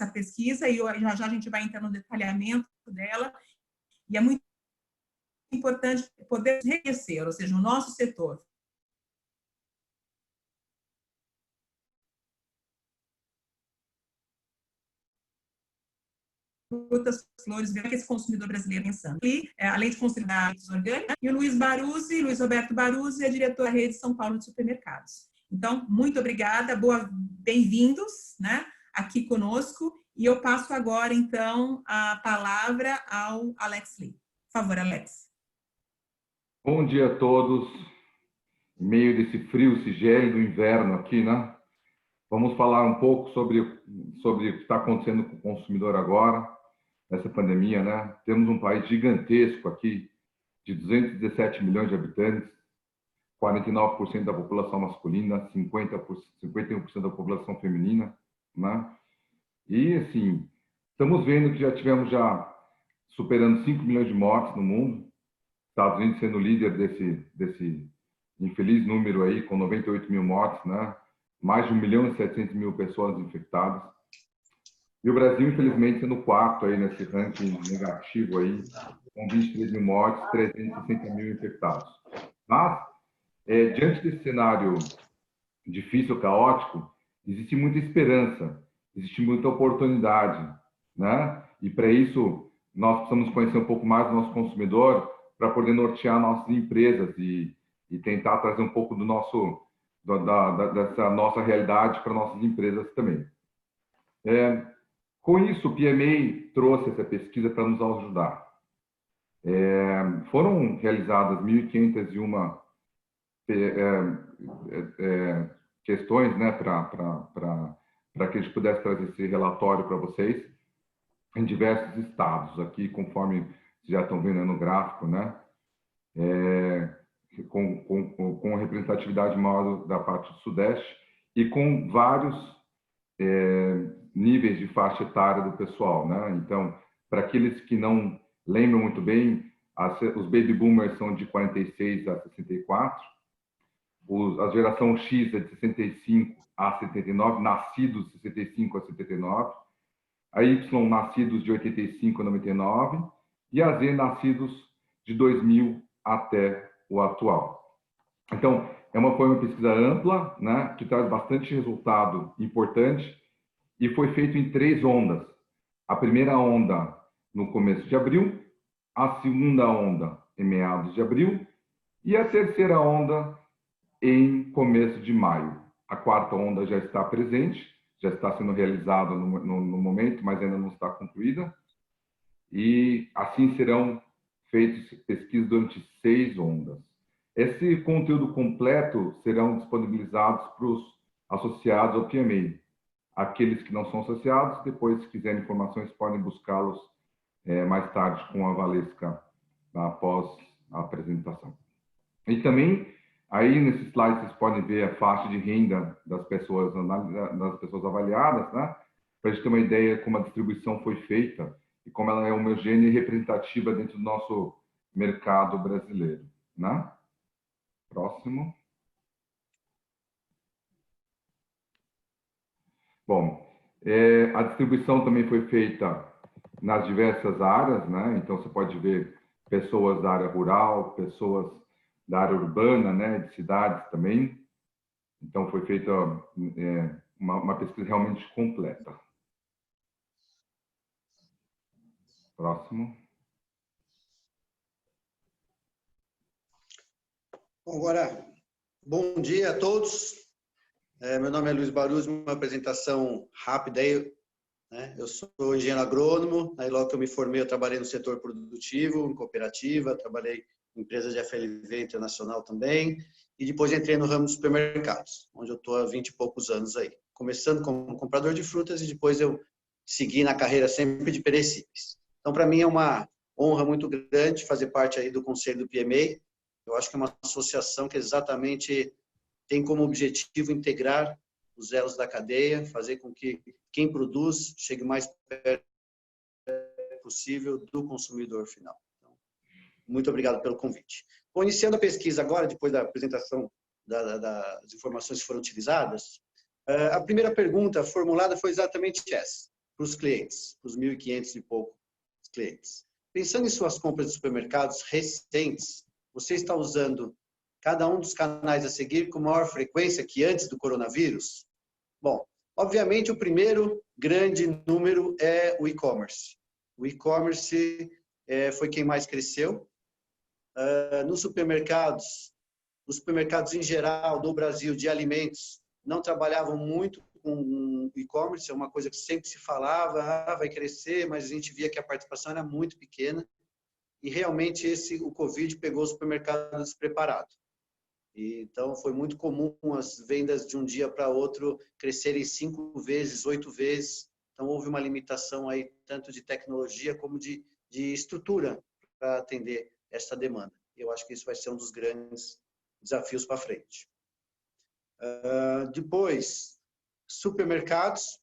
essa pesquisa e já já a gente vai entrar no detalhamento dela, e é muito importante poder reconhecer, ou seja, o nosso setor frutas, flores, ver que esse consumidor brasileiro pensando. E, além de considerar orgânicos, e o Luiz Roberto Baruzzi, é diretor da Rede São Paulo de Supermercados. Então, muito obrigada, bem-vindos, né, aqui conosco, e eu passo agora, então, a palavra ao Alex Lee. Por favor, Alex. Bom dia a todos, em meio desse frio, esse gélido inverno aqui, né? Vamos falar um pouco sobre o que está acontecendo com o consumidor agora, nessa pandemia, né? Temos um país gigantesco aqui, de 217 milhões de habitantes, 49% da população masculina, 51% da população feminina, né? E, assim, estamos vendo que já tivemos superando 5 milhões de mortes no mundo, Estados Unidos sendo líder desse infeliz número aí, com 98 mil mortes, né? Mais de 1.700.000 pessoas infectadas. E o Brasil, infelizmente, sendo o quarto aí nesse ranking negativo aí, com 23 mil mortes, 360 mil infectados. Mas, diante desse cenário difícil, caótico, existe muita esperança, existe muita oportunidade, né? E para isso, nós precisamos conhecer um pouco mais do nosso consumidor para poder nortear nossas empresas e tentar trazer um pouco dessa nossa realidade para nossas empresas também. Com isso, o PMA trouxe essa pesquisa para nos ajudar. Foram realizadas 1.501 questões, né, para que a gente pudesse trazer esse relatório para vocês, em diversos estados, aqui, conforme vocês já estão vendo no gráfico, né, com representatividade maior da parte do Sudeste e com vários níveis de faixa etária do pessoal, né? Então, para aqueles que não lembram muito bem, os baby boomers são de 46 a 64, a geração X é de 65 a 79, nascidos de 65 a 79, a Y nascidos de 85 a 99 e a Z nascidos de 2000 até o atual. Então, foi uma pesquisa ampla, né, que traz bastante resultado importante e foi feito em 3 ondas. A primeira onda no começo de abril, a segunda onda em meados de abril e a terceira onda em começo de maio. A quarta onda já está presente, já está sendo realizada no momento, mas ainda não está concluída. E assim serão feitas pesquisas durante 6 ondas. Esse conteúdo completo serão disponibilizados para os associados ao PMA. Aqueles que não são associados, depois, se quiserem informações, podem buscá-los mais tarde com a Valesca, após a apresentação. E também, aí nesse slide, vocês podem ver a faixa de renda das pessoas avaliadas, né? Para a gente ter uma ideia como a distribuição foi feita e como ela é homogênea e representativa dentro do nosso mercado brasileiro, né? Próximo. Bom, a distribuição também foi feita nas diversas áreas, né? Então, você pode ver pessoas da área rural, pessoas da área urbana, né? De cidades também. Então, foi feita uma pesquisa realmente completa. Próximo. Bom, agora, bom dia a todos. Meu nome é Luiz Baruzzi, uma apresentação rápida aí, né? Eu sou engenheiro agrônomo, aí logo que eu me formei eu trabalhei no setor produtivo, em cooperativa, trabalhei em empresas de FLV internacional também, e depois entrei no ramo dos supermercados, onde eu estou há 20 e poucos anos aí. Começando como comprador de frutas e depois eu segui na carreira sempre de perecíveis. Então, para mim é uma honra muito grande fazer parte aí do conselho do PMA. Eu acho que é uma associação que exatamente tem como objetivo integrar os elos da cadeia, fazer com que quem produz chegue mais perto possível do consumidor final. Então, muito obrigado pelo convite. Bom, iniciando a pesquisa agora, depois da apresentação das informações que foram utilizadas, a primeira pergunta formulada foi exatamente essa. para os clientes, para os 1.500 e poucos clientes. Pensando em suas compras de supermercados recentes, você está usando cada um dos canais a seguir com maior frequência que antes do coronavírus? Bom, obviamente o primeiro grande número é o e-commerce. O e-commerce foi quem mais cresceu. Nos supermercados, os supermercados em geral do Brasil de alimentos não trabalhavam muito com e-commerce, é uma coisa que sempre se falava, vai crescer, mas a gente via que a participação era muito pequena e realmente o Covid pegou o supermercado despreparado. Então, foi muito comum as vendas de um dia para outro crescerem 5 vezes, 8 vezes. Então, houve uma limitação aí, tanto de tecnologia como de estrutura para atender essa demanda. Eu acho que isso vai ser um dos grandes desafios para frente. Depois, supermercados.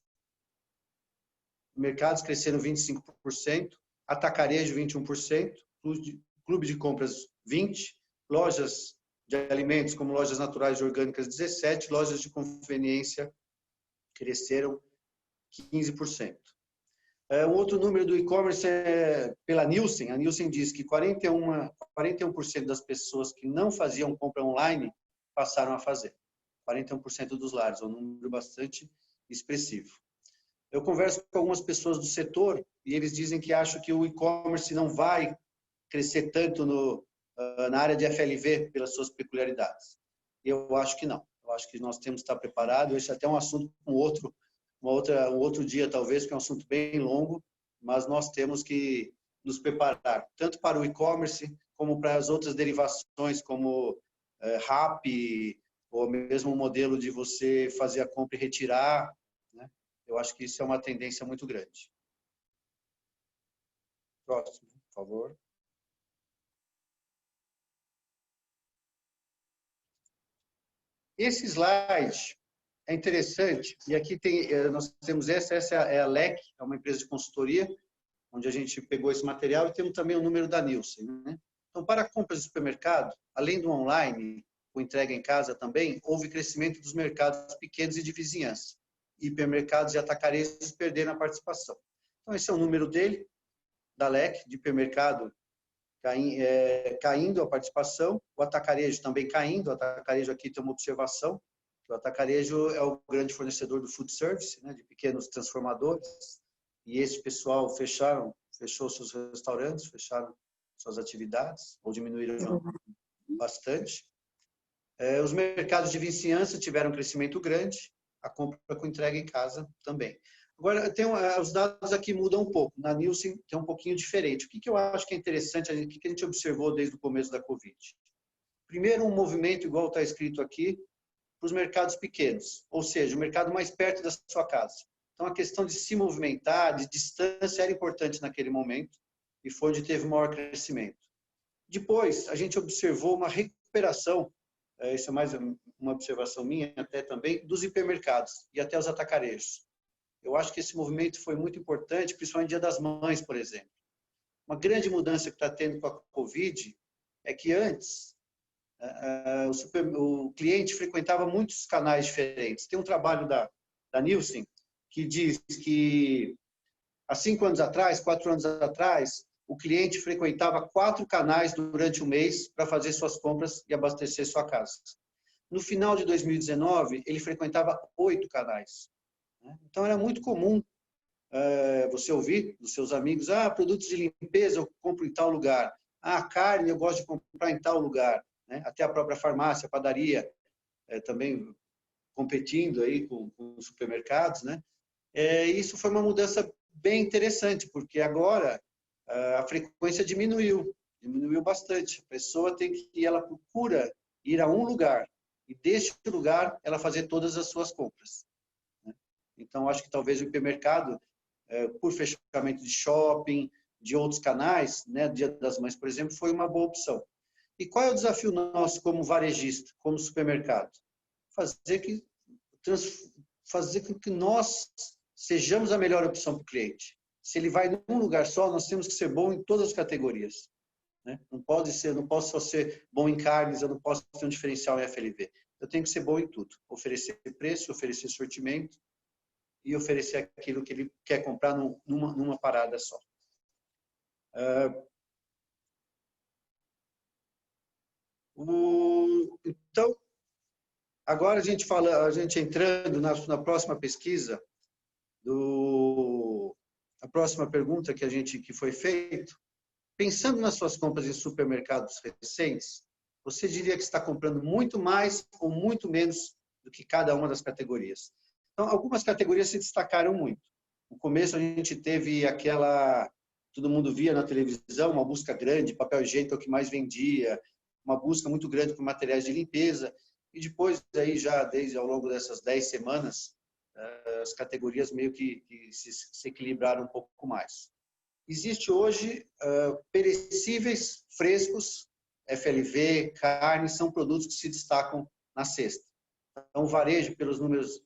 Mercados cresceram 25%, atacarejo 21%, clube de compras 20%, lojas de alimentos como lojas naturais e orgânicas 17%, lojas de conveniência cresceram 15%. Um outro número do e-commerce é pela Nielsen. A Nielsen diz que 41% das pessoas que não faziam compra online passaram a fazer. 41% dos lares, é um número bastante expressivo. Eu converso com algumas pessoas do setor e eles dizem que acham que o e-commerce não vai crescer tanto na área de FLV pelas suas peculiaridades. Eu acho que não. Eu acho que nós temos que estar preparados. Esse é até um assunto com um outro dia, talvez, que é um assunto bem longo, mas nós temos que nos preparar, tanto para o e-commerce, como para as outras derivações, como Rappi, ou mesmo o modelo de você fazer a compra e retirar, né? Eu acho que isso é uma tendência muito grande. Próximo, por favor. Esse slide é interessante, e aqui nós temos essa é a LEC, é uma empresa de consultoria, onde a gente pegou esse material, e temos também o número da Nielsen, né? Então, para compras de supermercado, além do online, com entrega em casa também, houve crescimento dos mercados pequenos e de vizinhança. Hipermercados e atacarejos perderam a participação. Então, esse é o número dele, da LEC, de hipermercado, caindo a participação, o atacarejo também caindo. O atacarejo aqui tem uma observação, que o atacarejo é o grande fornecedor do food service, né, de pequenos transformadores, e esse pessoal fechou seus restaurantes, fecharam suas atividades, ou diminuíram bastante. Os mercados de vizinhança tiveram um crescimento grande, a compra com entrega em casa também. Agora, os dados aqui mudam um pouco. Na Nielsen tem um pouquinho diferente. O que eu acho que é interessante, o que a gente observou desde o começo da Covid? Primeiro, um movimento, igual está escrito aqui, para os mercados pequenos, ou seja, o mercado mais perto da sua casa. Então, a questão de se movimentar, de distância, era importante naquele momento, e foi onde teve o maior crescimento. Depois, a gente observou uma recuperação, isso é mais uma observação minha até também, dos hipermercados e até os atacarejos. Eu acho que esse movimento foi muito importante, principalmente no Dia das Mães, por exemplo. Uma grande mudança que está tendo com a Covid é que antes o cliente frequentava muitos canais diferentes. Tem um trabalho da Nielsen que diz que há 5 anos atrás, 4 anos atrás, o cliente frequentava 4 canais durante o mês para fazer suas compras e abastecer sua casa. No final de 2019, ele frequentava 8 canais. Então, era muito comum você ouvir dos seus amigos, produtos de limpeza eu compro em tal lugar, carne eu gosto de comprar em tal lugar, né? Até a própria farmácia, a padaria, também competindo aí com os supermercados, né? Isso foi uma mudança bem interessante, porque agora a frequência diminuiu bastante. A pessoa ela procura ir a um lugar e deste lugar ela fazer todas as suas compras. Então, acho que talvez o hipermercado, por fechamento de shopping, de outros canais, né, Dia das Mães, por exemplo, foi uma boa opção. E qual é o desafio nosso como varejista, como supermercado? Fazer com que nós sejamos a melhor opção para o cliente. Se ele vai num lugar só, nós temos que ser bom em todas as categorias, né? Não posso só ser bom em carnes, eu não posso ter um diferencial em FLV. Eu tenho que ser bom em tudo. Oferecer preço, oferecer sortimento, e oferecer aquilo que ele quer comprar numa parada só. Então, agora a gente entrando na próxima pesquisa, a próxima pergunta que foi feita, pensando nas suas compras em supermercados recentes, você diria que está comprando muito mais ou muito menos do que cada uma das categorias? Então, algumas categorias se destacaram muito. No começo, a gente teve todo mundo via na televisão, uma busca grande, papel higiênico é o que mais vendia, uma busca muito grande por materiais de limpeza, e depois, aí, já desde ao longo dessas 10 semanas, as categorias meio que se equilibraram um pouco mais. Existe hoje perecíveis frescos, FLV, carne, são produtos que se destacam na cesta. Então, o varejo, pelos números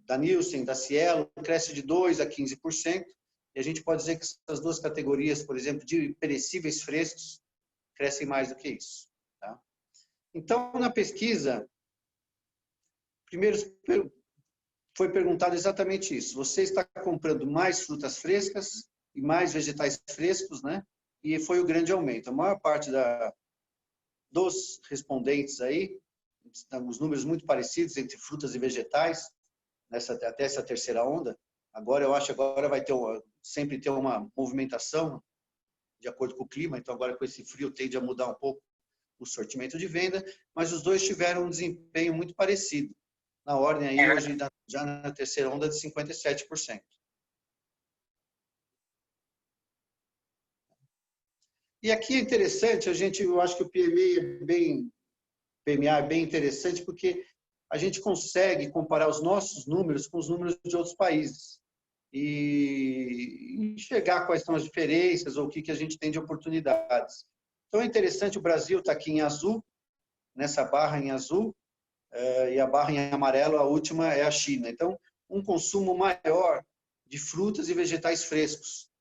da Nielsen, da Cielo, cresce de 2% a 15%, e a gente pode dizer que essas duas categorias, por exemplo, de perecíveis frescos, crescem mais do que isso. Tá? Então, na pesquisa, primeiro foi perguntado exatamente isso. Você está comprando mais frutas frescas e mais vegetais frescos, né? E foi o grande aumento. A maior parte dos respondentes aí, os números muito parecidos entre frutas e vegetais, até essa terceira onda. Agora, eu acho que agora vai sempre ter uma movimentação de acordo com o clima, então agora com esse frio tende a mudar um pouco o sortimento de venda, mas os dois tiveram um desempenho muito parecido, na ordem aí hoje, já na terceira onda, de 57%. E aqui é interessante, eu acho que o PMA é bem interessante, porque a gente consegue comparar os nossos números com os números de outros países e enxergar quais são as diferenças ou o que a gente tem de oportunidades. Então, é interessante, o Brasil está aqui em azul, nessa barra em azul, e a barra em amarelo, a última, é a China. Então, um consumo maior de frutas e vegetais frescos,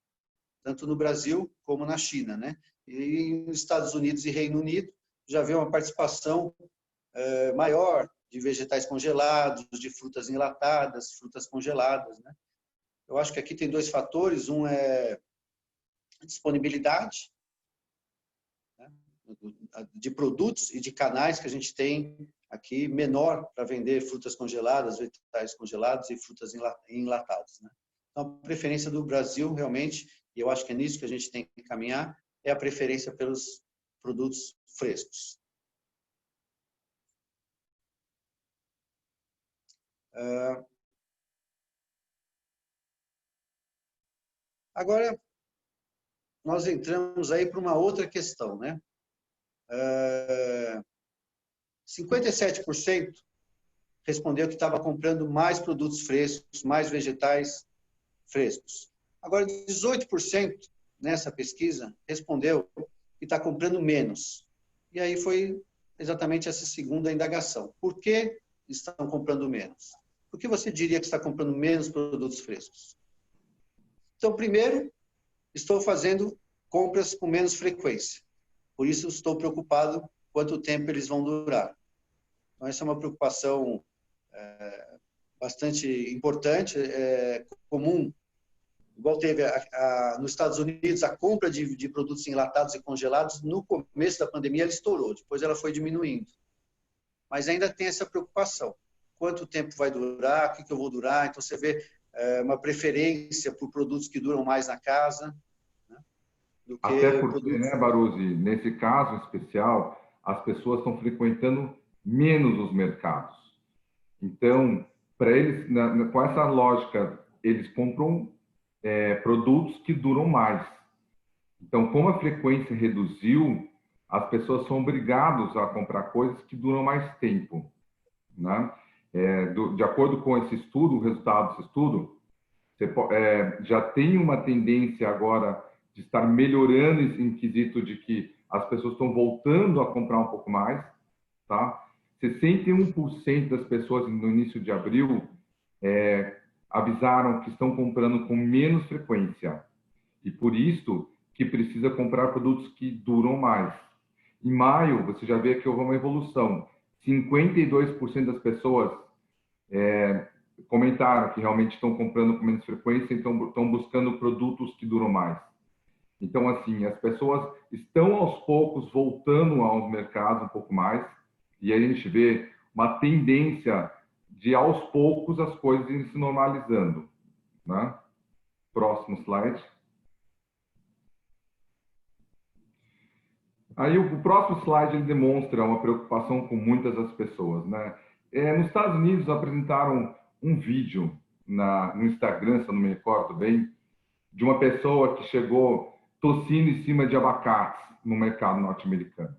tanto no Brasil como na China, né? E nos Estados Unidos e Reino Unido, já vê uma participação maior de vegetais congelados, de frutas enlatadas, frutas congeladas, né? Eu acho que aqui tem dois fatores, um é a disponibilidade, né, de produtos e de canais que a gente tem aqui menor para vender frutas congeladas, vegetais congelados e frutas enlatadas, né? Então, a preferência do Brasil, realmente, e eu acho que é nisso que a gente tem que caminhar, é a preferência pelos produtos frescos. Agora, nós entramos aí para uma outra questão, né? 57% respondeu que estava comprando mais produtos frescos, mais vegetais frescos. Agora, 18% nessa pesquisa respondeu que está comprando menos. E aí foi exatamente essa segunda indagação. Por que estão comprando menos? Por que você diria que está comprando menos produtos frescos? Então, primeiro, estou fazendo compras com menos frequência. Por isso, estou preocupado quanto tempo eles vão durar. Então, essa é uma preocupação bastante importante, comum. Igual teve nos Estados Unidos, a compra de produtos enlatados e congelados, no começo da pandemia, ela estourou. Depois, ela foi diminuindo. Mas ainda tem essa preocupação. Quanto tempo vai durar? O que eu vou durar? Então, você vê uma preferência por produtos que duram mais na casa, né, do que até porque, produtos... né, Baruzzi, nesse caso especial, as pessoas estão frequentando menos os mercados. Então, para eles, com essa lógica, eles compram produtos que duram mais. Então, como a frequência reduziu, as pessoas são obrigadas a comprar coisas que duram mais tempo, né? De acordo com esse estudo, o resultado desse estudo, já tem uma tendência agora de estar melhorando em quesito de que as pessoas estão voltando a comprar um pouco mais, tá? 61% das pessoas no início de abril avisaram que estão comprando com menos frequência e por isso que precisa comprar produtos que duram mais. Em maio, você já vê que houve uma evolução. 52% das pessoas comentaram que realmente estão comprando com menos frequência, então estão buscando produtos que duram mais. Então, assim, as pessoas estão aos poucos voltando aos mercados um pouco mais, e aí a gente vê uma tendência de aos poucos as coisas irem se normalizando, né? Próximo slide. Aí o próximo slide ele demonstra uma preocupação com muitas das pessoas, né? Nos Estados Unidos apresentaram um vídeo no Instagram, se eu não me recordo bem, de uma pessoa que chegou tossindo em cima de abacates no mercado norte-americano.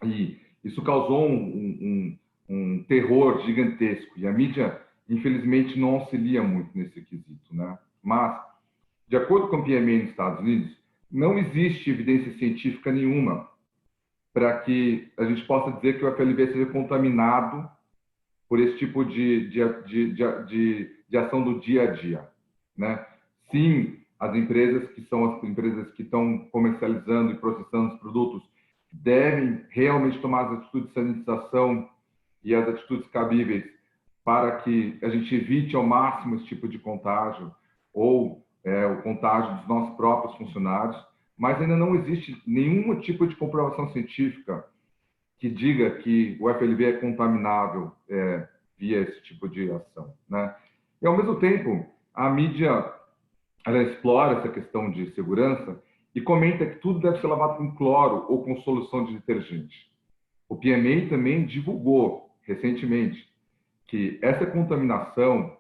E isso causou um terror gigantesco. E a mídia, infelizmente, não auxilia muito nesse quesito, né? Mas, de acordo com o PMA nos Estados Unidos, não existe evidência científica nenhuma para que a gente possa dizer que o FLV seja contaminado por esse tipo de ação do dia a dia, né? Sim, as empresas que são as empresas que estão comercializando e processando os produtos devem realmente tomar as atitudes de sanitização e as atitudes cabíveis para que a gente evite ao máximo esse tipo de contágio ou o contágio dos nossos próprios funcionários, mas ainda não existe nenhum tipo de comprovação científica que diga que o FLV é contaminável via esse tipo de ação, né? E, ao mesmo tempo, a mídia ela explora essa questão de segurança e comenta que tudo deve ser lavado com cloro ou com solução de detergente. O PMA também divulgou recentemente que essa contaminação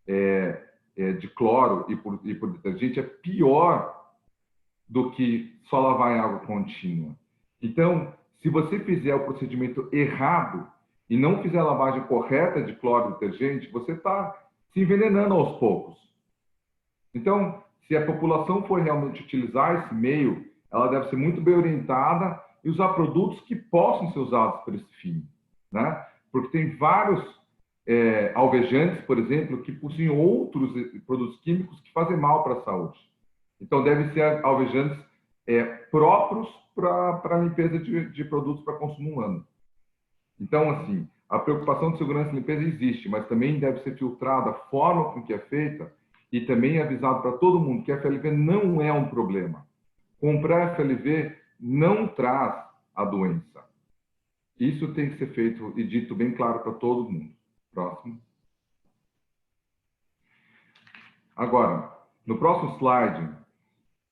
de cloro e por detergente é pior do que só lavar em água contínua. Então, se você fizer o procedimento errado e não fizer a lavagem correta de cloro e detergente, você está se envenenando aos poucos. Então, se a população for realmente utilizar esse meio, ela deve ser muito bem orientada e usar produtos que possam ser usados para esse fim, né? Porque tem vários alvejantes, por exemplo, que possuem outros produtos químicos que fazem mal para a saúde. Então, devem ser alvejantes próprios para a limpeza de produtos para consumo humano. Então, assim, a preocupação de segurança e limpeza existe, mas também deve ser filtrada a forma com que é feita e também avisado para todo mundo que a FLV não é um problema. Comprar FLV não traz a doença. Isso tem que ser feito e dito bem claro para todo mundo. Próximo. Agora, no próximo slide,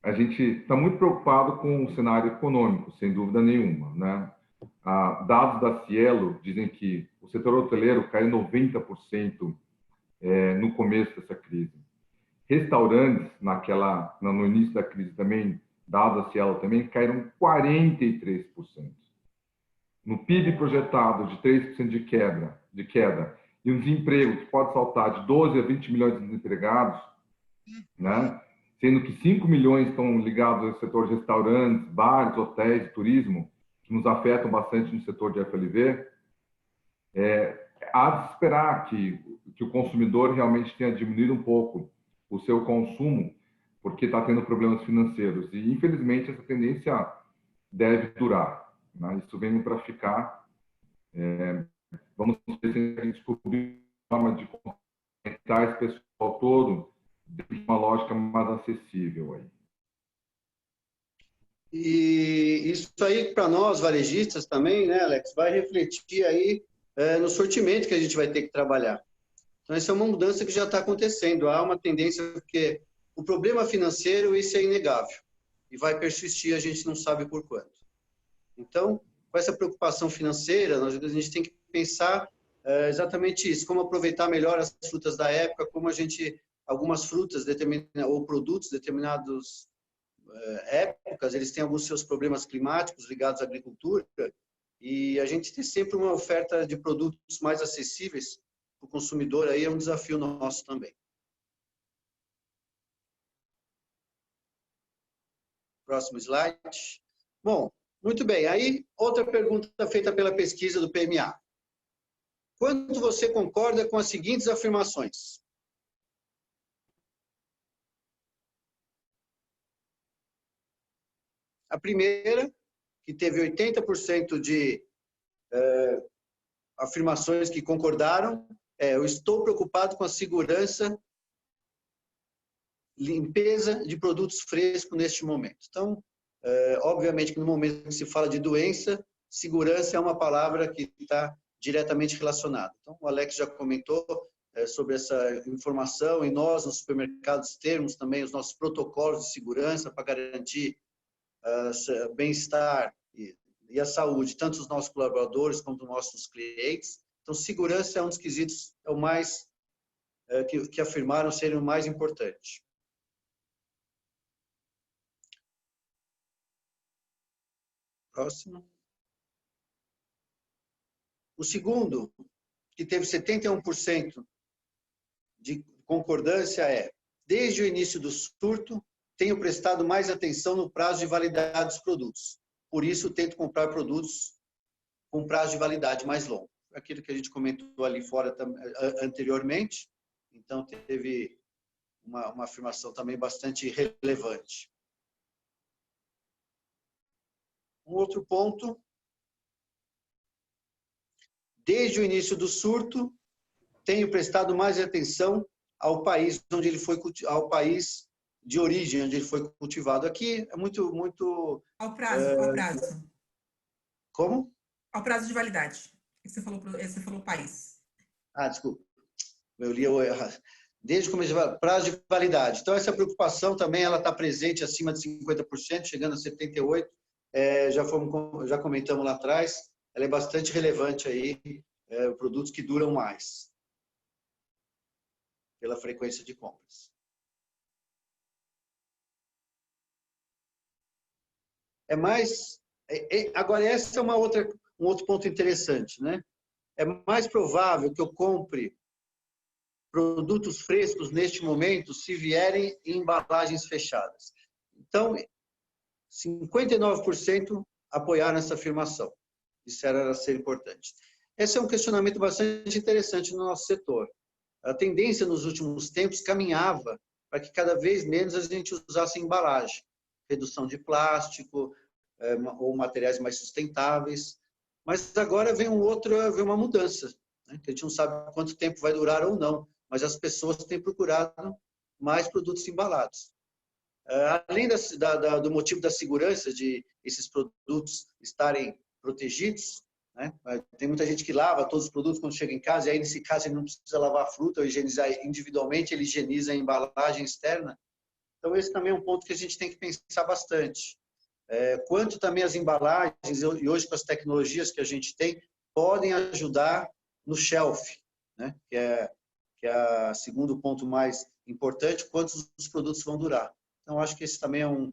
a gente está muito preocupado com o cenário econômico, sem dúvida nenhuma, né? Dados da Cielo dizem que o setor hoteleiro caiu 90% no começo dessa crise. Restaurantes, no início da crise também, dados da Cielo também, caíram 43%. No PIB projetado de 3% de queda e um desemprego que pode saltar de 12 a 20 milhões de desempregados, né? Sendo que 5 milhões estão ligados ao setor de restaurantes, bares, hotéis e turismo, que nos afetam bastante no setor de FLV, há de esperar que o consumidor realmente tenha diminuído um pouco o seu consumo, porque está tendo problemas financeiros. E, infelizmente, essa tendência deve durar, né? Isso vem para ficar. Vamos ver se a gente descobrir uma forma de conectar esse pessoal todo de uma lógica mais acessível aí. E isso aí, para nós, varejistas também, né, Alex, vai refletir aí no sortimento que a gente vai ter que trabalhar. Então, essa é uma mudança que já está acontecendo. Há uma tendência, porque o problema financeiro, isso é inegável. E vai persistir, a gente não sabe por quanto. Então, com essa preocupação financeira, a gente tem que pensar exatamente isso, como aproveitar melhor as frutas da época, como a gente, algumas frutas ou produtos determinados épocas, eles têm alguns seus problemas climáticos ligados à agricultura, e a gente tem sempre uma oferta de produtos mais acessíveis para o consumidor, aí é um desafio nosso também. Próximo slide. Bom, muito bem. Aí, outra pergunta feita pela pesquisa do PMA. Quanto você concorda com as seguintes afirmações? A primeira, que teve 80% de afirmações que concordaram, eu estou preocupado com a segurança, limpeza de produtos frescos neste momento. Então, obviamente que no momento que se fala de doença, segurança é uma palavra que está diretamente relacionada. Então, o Alex já comentou sobre essa informação, e nós, nos supermercados, temos também os nossos protocolos de segurança para garantir bem-estar e a saúde, tanto dos nossos colaboradores como dos nossos clientes. Então, segurança é um dos quesitos, é o mais, que afirmaram ser o mais importante. Próximo. O segundo, que teve 71% de concordância, desde o início do surto, tenho prestado mais atenção no prazo de validade dos produtos. Por isso, tento comprar produtos com prazo de validade mais longo. Aquilo que a gente comentou ali fora anteriormente. Então, teve uma afirmação também bastante relevante. Um outro ponto. Desde o início do surto, tenho prestado mais atenção ao país onde ele foi, ao país de origem, onde ele foi cultivado. Aqui é muito... Ao prazo. Como? Ao prazo de validade. Você falou país. Desculpa. Eu li errado. Desde o começo, prazo de validade. Então, essa preocupação também ela está presente acima de 50%, chegando a 78%. Já comentamos lá atrás. Ela é bastante relevante aí, produtos que duram mais, pela frequência de compras. Agora, esse é um outro ponto interessante, né? É mais provável que eu compre produtos frescos neste momento se vierem em embalagens fechadas. Então, 59% apoiaram essa afirmação. Isso era ser importante. Esse é um questionamento bastante interessante no nosso setor. A tendência nos últimos tempos caminhava para que cada vez menos a gente usasse embalagem. Redução de plástico, ou materiais mais sustentáveis. Mas agora vem uma mudança, né? Que a gente não sabe quanto tempo vai durar ou não, mas as pessoas têm procurado mais produtos embalados. Além do motivo da segurança de esses produtos estarem protegidos, né? Tem muita gente que lava todos os produtos quando chega em casa, e aí nesse caso ele não precisa lavar a fruta ou higienizar individualmente, ele higieniza a embalagem externa. Então esse também é um ponto que a gente tem que pensar bastante. Quanto também as embalagens, e hoje com as tecnologias que a gente tem, podem ajudar no shelf, né? que é o segundo ponto mais importante, quantos os produtos vão durar. Então, acho que esse também é um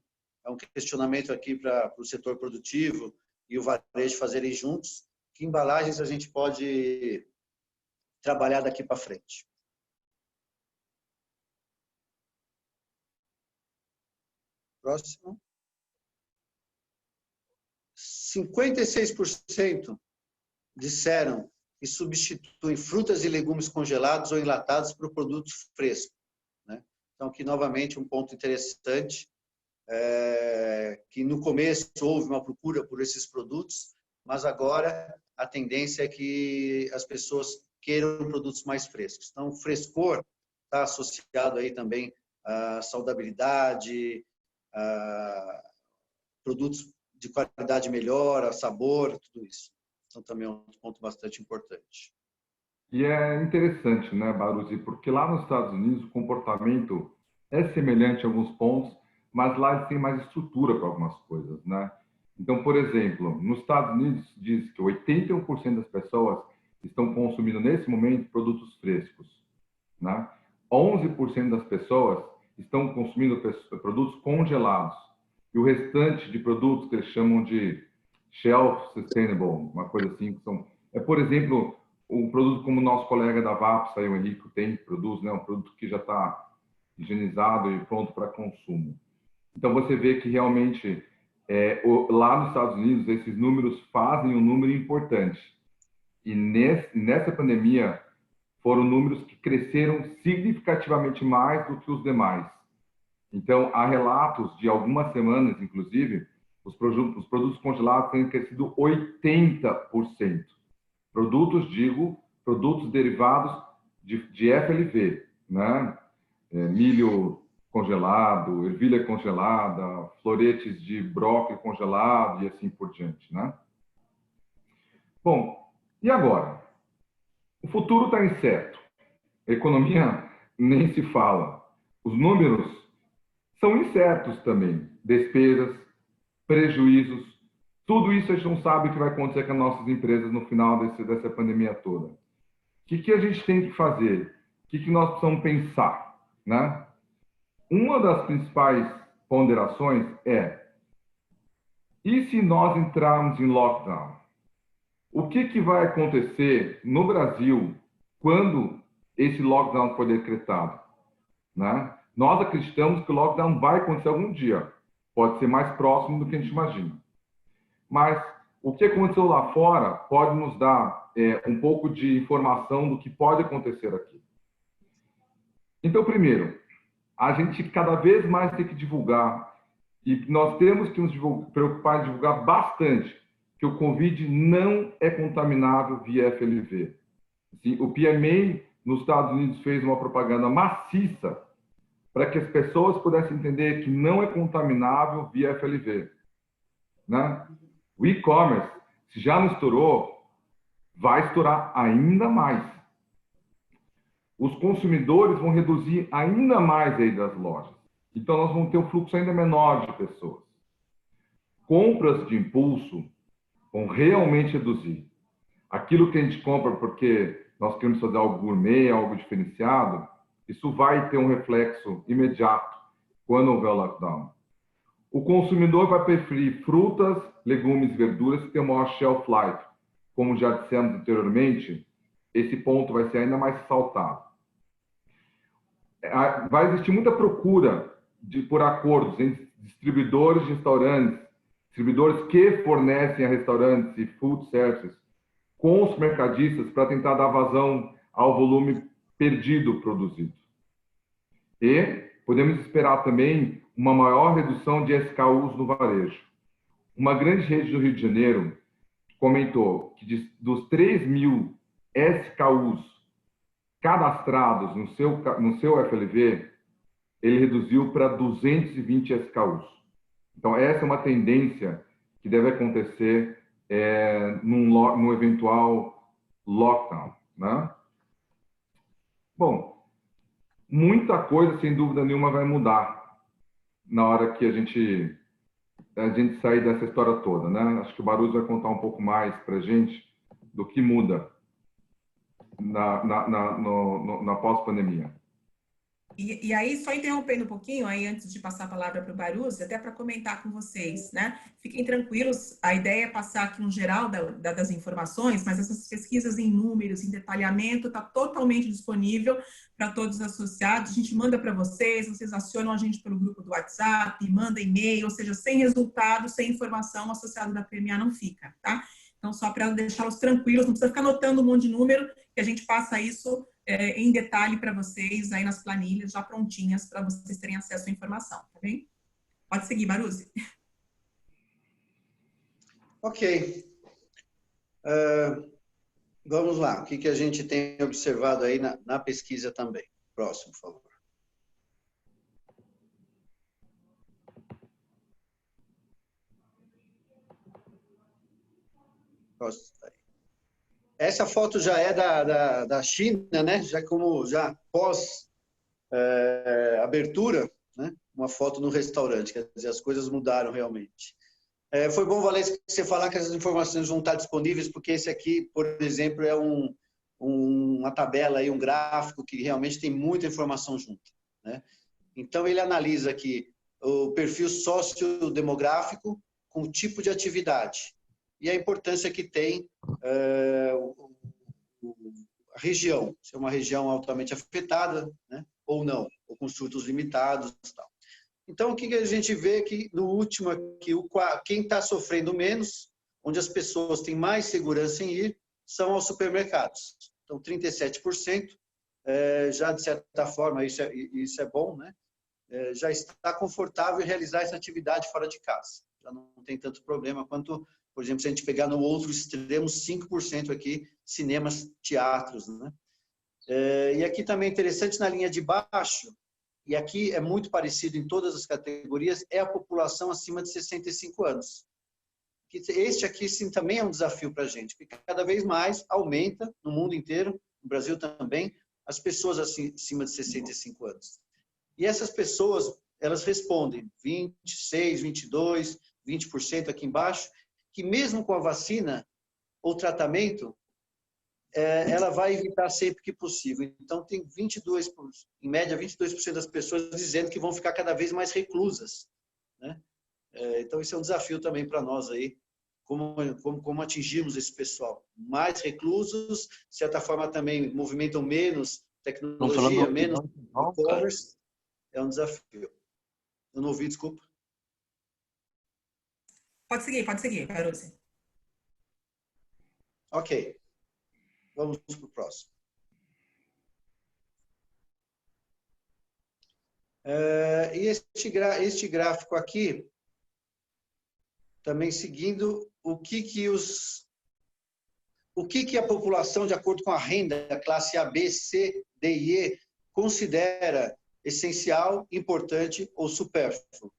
questionamento aqui para o setor produtivo e o varejo fazerem juntos, que embalagens a gente pode trabalhar daqui para frente. Próximo. 56% disseram que substituem frutas e legumes congelados ou enlatados por produtos frescos, né? Então, aqui, novamente, um ponto interessante, que no começo houve uma procura por esses produtos, mas agora a tendência é que as pessoas queiram produtos mais frescos. Então, o frescor está associado aí também à saudabilidade, a produtos de qualidade melhor, a sabor, tudo isso. Então, também é um ponto bastante importante. E é interessante, né, Baruzzi, porque lá nos Estados Unidos o comportamento é semelhante em alguns pontos, mas lá eles têm mais estrutura para algumas coisas, né? Então, por exemplo, nos Estados Unidos diz que 81% das pessoas estão consumindo nesse momento produtos frescos, né? 11% das pessoas estão consumindo produtos congelados. E o restante de produtos que eles chamam de shelf sustainable, uma coisa assim, que são... por exemplo, um produto como o nosso colega da VAPS, aí, o Henrique, produz, né, um produto que já está higienizado e pronto para consumo. Então, você vê que realmente, lá nos Estados Unidos, esses números fazem um número importante. E nessa pandemia, foram números que cresceram significativamente mais do que os demais. Então, há relatos de algumas semanas, inclusive, os produtos congelados têm crescido 80%. Produtos derivados de FLV, né? Milho congelado, ervilha congelada, floretes de brócolis congelado e assim por diante, né? Bom, e agora? O futuro está incerto. A economia nem se fala. Os números são incertos também. Despesas, prejuízos, tudo isso a gente não sabe o que vai acontecer com as nossas empresas no final dessa pandemia toda. O que a gente tem que fazer? O que nós precisamos pensar, né? Uma das principais ponderações é: e se nós entrarmos em lockdown? O que vai acontecer no Brasil quando esse lockdown for decretado, né? Nós acreditamos que o lockdown vai acontecer algum dia. Pode ser mais próximo do que a gente imagina. Mas o que aconteceu lá fora pode nos dar um pouco de informação do que pode acontecer aqui. Então, primeiro, a gente cada vez mais tem que divulgar, e nós temos que nos preocupar em divulgar bastante, que o Covid não é contaminável via FLV. Assim, o PMA nos Estados Unidos fez uma propaganda maciça para que as pessoas pudessem entender que não é contaminável via FLV, né? O e-commerce, se já não estourou, vai estourar ainda mais. Os consumidores vão reduzir ainda mais aí das lojas. Então, nós vamos ter um fluxo ainda menor de pessoas. Compras de impulso vão realmente reduzir. Aquilo que a gente compra porque nós queremos fazer algo gourmet, algo diferenciado, isso vai ter um reflexo imediato quando houver o lockdown. O consumidor vai preferir frutas, legumes e verduras que têm maior shelf life. Como já dissemos anteriormente, esse ponto vai ser ainda mais ressaltado. Vai existir muita procura por acordos entre distribuidores de restaurantes, distribuidores que fornecem a restaurantes e food services, com os mercadistas para tentar dar vazão ao volume perdido produzido. E podemos esperar também uma maior redução de SKUs no varejo. Uma grande rede do Rio de Janeiro comentou que dos 3.000 SKUs cadastrados no seu FLV, ele reduziu para 220 SKUs. Então, essa é uma tendência que deve acontecer num eventual lockdown, né? Bom, muita coisa, sem dúvida nenhuma, vai mudar na hora que a gente sair dessa história toda, né? Acho que o Baruzzi vai contar um pouco mais para a gente do que muda na pós-pandemia. E aí, só interrompendo um pouquinho, aí antes de passar a palavra para o Baruzzi, até para comentar com vocês, né? Fiquem tranquilos, a ideia é passar aqui um geral das informações, mas essas pesquisas em números, em detalhamento, está totalmente disponível para todos os associados. A gente manda para vocês acionam a gente pelo grupo do WhatsApp, manda e-mail, ou seja, sem resultado, sem informação, o associado da PMA não fica, tá? Então, só para deixá-los tranquilos, não precisa ficar anotando um monte de número, que a gente passa isso em detalhe para vocês aí nas planilhas já prontinhas para vocês terem acesso à informação, tá bem? Pode seguir, Baruzzi. Ok. Vamos lá. O que a gente tem observado aí na pesquisa também? Próximo, por favor. Próximo. Essa foto já é da China, né? Já pós abertura, né? Uma foto no restaurante, quer dizer, as coisas mudaram realmente. Foi bom, Valência, você falar que essas informações vão estar disponíveis, porque esse aqui, por exemplo, é uma tabela, aí, um gráfico que realmente tem muita informação junto, né? Então, ele analisa aqui o perfil sociodemográfico com o tipo de atividade e a importância que tem a região, se é uma região altamente afetada, né, ou não, ou com surtos limitados e tal. Então, o que a gente vê que no último aqui, quem está sofrendo menos, onde as pessoas têm mais segurança em ir, são aos supermercados. Então, 37%, já de certa forma, isso é bom, né? Já está confortável em realizar essa atividade fora de casa. Já não tem tanto problema quanto, por exemplo, se a gente pegar no outro extremo, 5% aqui, cinemas, teatros, né? E aqui também é interessante, na linha de baixo, e aqui é muito parecido em todas as categorias, é a população acima de 65 anos. Este aqui, sim, também é um desafio para a gente, porque cada vez mais aumenta no mundo inteiro, no Brasil também, as pessoas acima de 65 anos. E essas pessoas, elas respondem 26, 22, 20% aqui embaixo, que mesmo com a vacina ou tratamento, ela vai evitar sempre que possível. Então, tem 22%, em média, 22% das pessoas dizendo que vão ficar cada vez mais reclusas, né? Então, isso é um desafio também para nós aí, como atingirmos esse pessoal. Mais reclusos, de certa forma também movimentam menos tecnologia, menos e-commerce, é um desafio. Eu não ouvi, desculpa. Pode seguir, Baruzzi. Ok, vamos para o próximo. E este gráfico aqui, também seguindo o que a população, de acordo com a renda, classe A, B, C, D e E, considera essencial, importante ou supérfluo.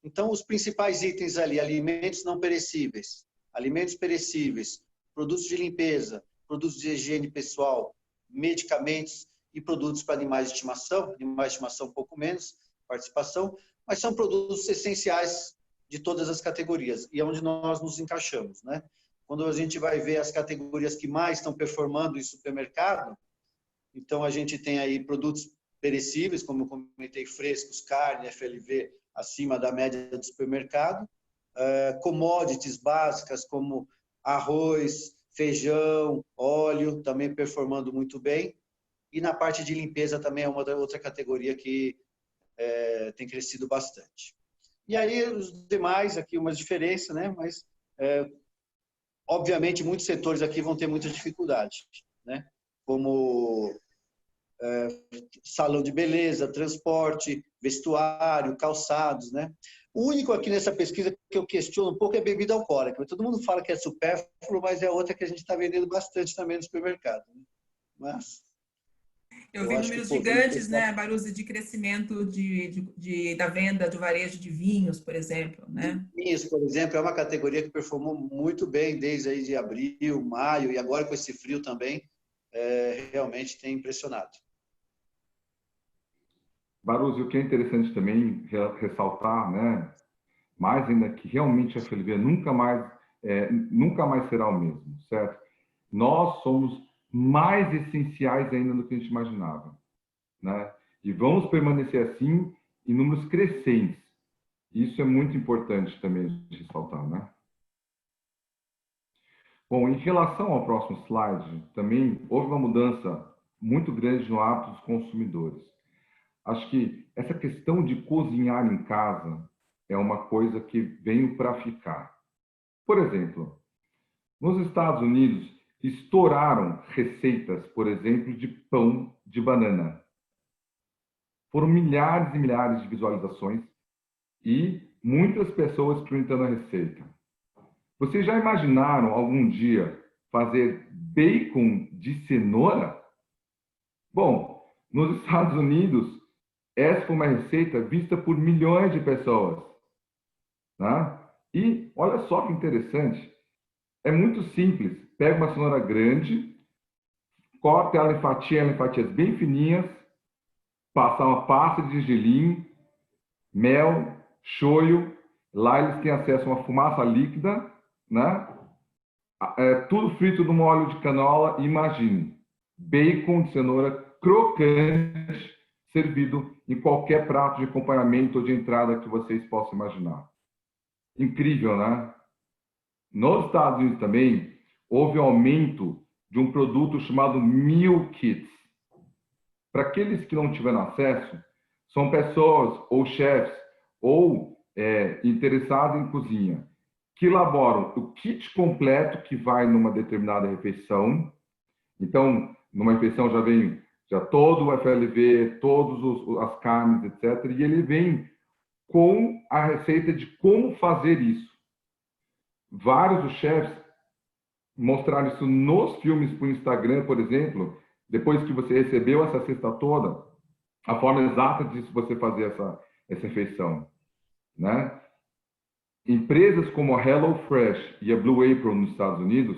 Então, os principais itens ali, alimentos não perecíveis, alimentos perecíveis, produtos de limpeza, produtos de higiene pessoal, medicamentos e produtos para animais de estimação um pouco menos participação, mas são produtos essenciais de todas as categorias, e é onde nós nos encaixamos, né? Quando a gente vai ver as categorias que mais estão performando em supermercado, então a gente tem aí produtos perecíveis, como eu comentei, frescos, carne, FLV, acima da média do supermercado, commodities básicas como arroz, feijão, óleo, também performando muito bem, e na parte de limpeza também é uma outra categoria que tem crescido bastante. E aí os demais, aqui umas diferenças, né? Mas, obviamente, muitos setores aqui vão ter muita dificuldade, né? Como salão de beleza, transporte, vestuário, calçados, né? O único aqui nessa pesquisa que eu questiono um pouco é bebida alcoólica. Todo mundo fala que é supérfluo, mas é outra que a gente está vendendo bastante também no supermercado, né? Mas eu vi números gigantes, né, Baruzzi, de crescimento da venda do varejo de vinhos, por exemplo, né? Vinhos, por exemplo, é uma categoria que performou muito bem desde aí de abril, maio, e agora com esse frio também, realmente tem impressionado. Baruzzi, o que é interessante também ressaltar, né, mais ainda que realmente a FLV nunca mais será o mesmo, certo? Nós somos mais essenciais ainda do que a gente imaginava, né? E vamos permanecer assim em números crescentes. Isso é muito importante também de ressaltar, né? Bom, em relação ao próximo slide, também houve uma mudança muito grande no hábito dos consumidores. Acho que essa questão de cozinhar em casa é uma coisa que veio para ficar. Por exemplo, nos Estados Unidos, estouraram receitas, por exemplo, de pão de banana. Foram milhares e milhares de visualizações e muitas pessoas experimentando a receita. Vocês já imaginaram algum dia fazer bacon de cenoura? Bom, nos Estados Unidos, essa foi uma receita vista por milhões de pessoas, né? E olha só que interessante, é muito simples. Pega uma cenoura grande, corta ela em fatias bem fininhas, passa uma pasta de gergelim, mel, shoyu. Lá eles têm acesso a uma fumaça líquida, né? Tudo frito no óleo de canola. Imagine, bacon de cenoura crocante, servido em qualquer prato de acompanhamento ou de entrada que vocês possam imaginar. Incrível, né? Nos Estados Unidos também houve aumento de um produto chamado Meal Kits. Para aqueles que não tiveram acesso, são pessoas ou chefs ou interessados em cozinha que elaboram o kit completo que vai numa determinada refeição. Então, numa refeição já vem todo o FLV, todas as carnes, etc. E ele vem com a receita de como fazer isso. Vários dos chefs mostraram isso nos filmes para o Instagram, por exemplo, depois que você recebeu essa cesta toda, a forma exata de você fazer essa refeição, né? Empresas como a HelloFresh e a Blue Apron nos Estados Unidos,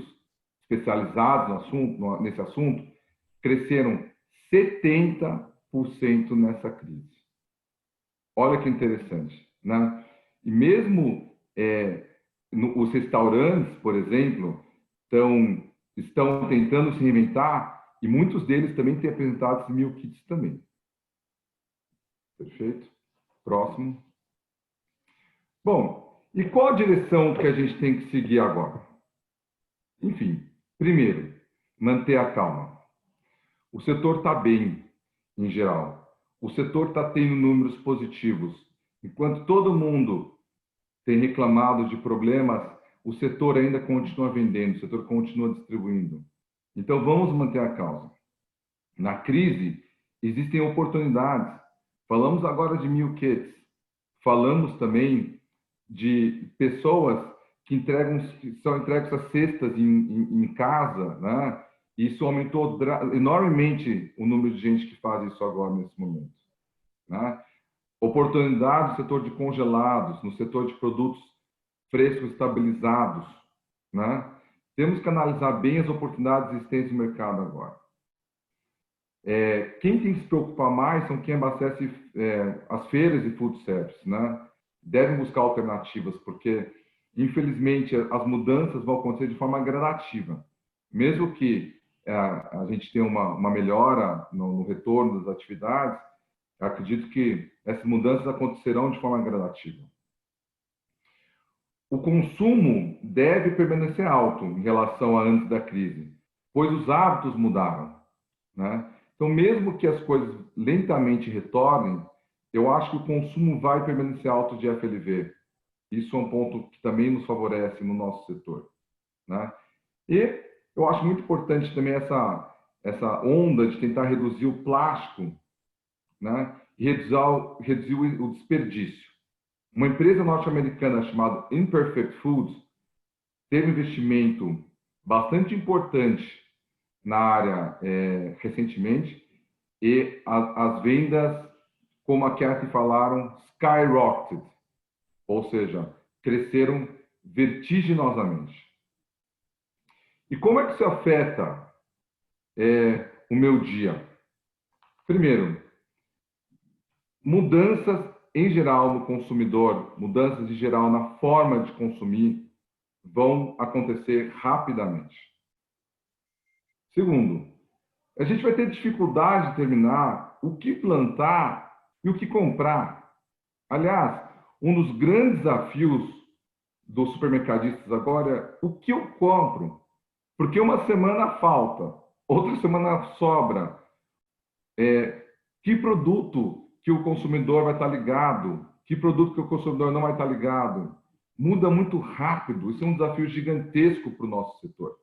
especializadas nesse assunto, cresceram 70% nessa crise. Olha que interessante, né? E mesmo os restaurantes, por exemplo, estão tentando se reinventar e muitos deles também têm apresentado esses meal kits também. Perfeito? Próximo. Bom, e qual a direção que a gente tem que seguir agora? Enfim, primeiro, manter a calma. O setor está bem, em geral. O setor está tendo números positivos. Enquanto todo mundo tem reclamado de problemas, o setor ainda continua vendendo, o setor continua distribuindo. Então, vamos manter a calma. Na crise, existem oportunidades. Falamos agora de meal kits. Falamos também de pessoas que são entregues as cestas em casa, né? Isso aumentou enormemente o número de gente que faz isso agora, nesse momento, né? Oportunidades no setor de congelados, no setor de produtos frescos estabilizados, né? Temos que analisar bem as oportunidades existentes no mercado agora. Quem tem que se preocupar mais são quem abastece as feiras e food service, né? Devem buscar alternativas, porque, infelizmente, as mudanças vão acontecer de forma gradativa. Mesmo que a gente tenha uma melhora no retorno das atividades, acredito que essas mudanças acontecerão de forma gradativa. O consumo deve permanecer alto em relação a antes da crise, pois os hábitos mudaram, né? Então, mesmo que as coisas lentamente retornem, eu acho que o consumo vai permanecer alto de FLV. Isso é um ponto que também nos favorece no nosso setor, né? E eu acho muito importante também essa onda de tentar reduzir o plástico, né? E reduzir o desperdício. Uma empresa norte-americana chamada Imperfect Foods teve um investimento bastante importante na área recentemente, e as vendas, como a Kathy falaram, skyrocketed, ou seja, cresceram vertiginosamente. E como é que isso afeta o meu dia? Primeiro, mudanças em geral no consumidor, mudanças em geral na forma de consumir, vão acontecer rapidamente. Segundo, a gente vai ter dificuldade de determinar o que plantar e o que comprar. Aliás, um dos grandes desafios dos supermercadistas agora é o que eu compro. Porque uma semana falta, outra semana sobra. Que produto que o consumidor vai estar ligado? Que produto que o consumidor não vai estar ligado? Muda muito rápido. Isso é um desafio gigantesco para o nosso setor.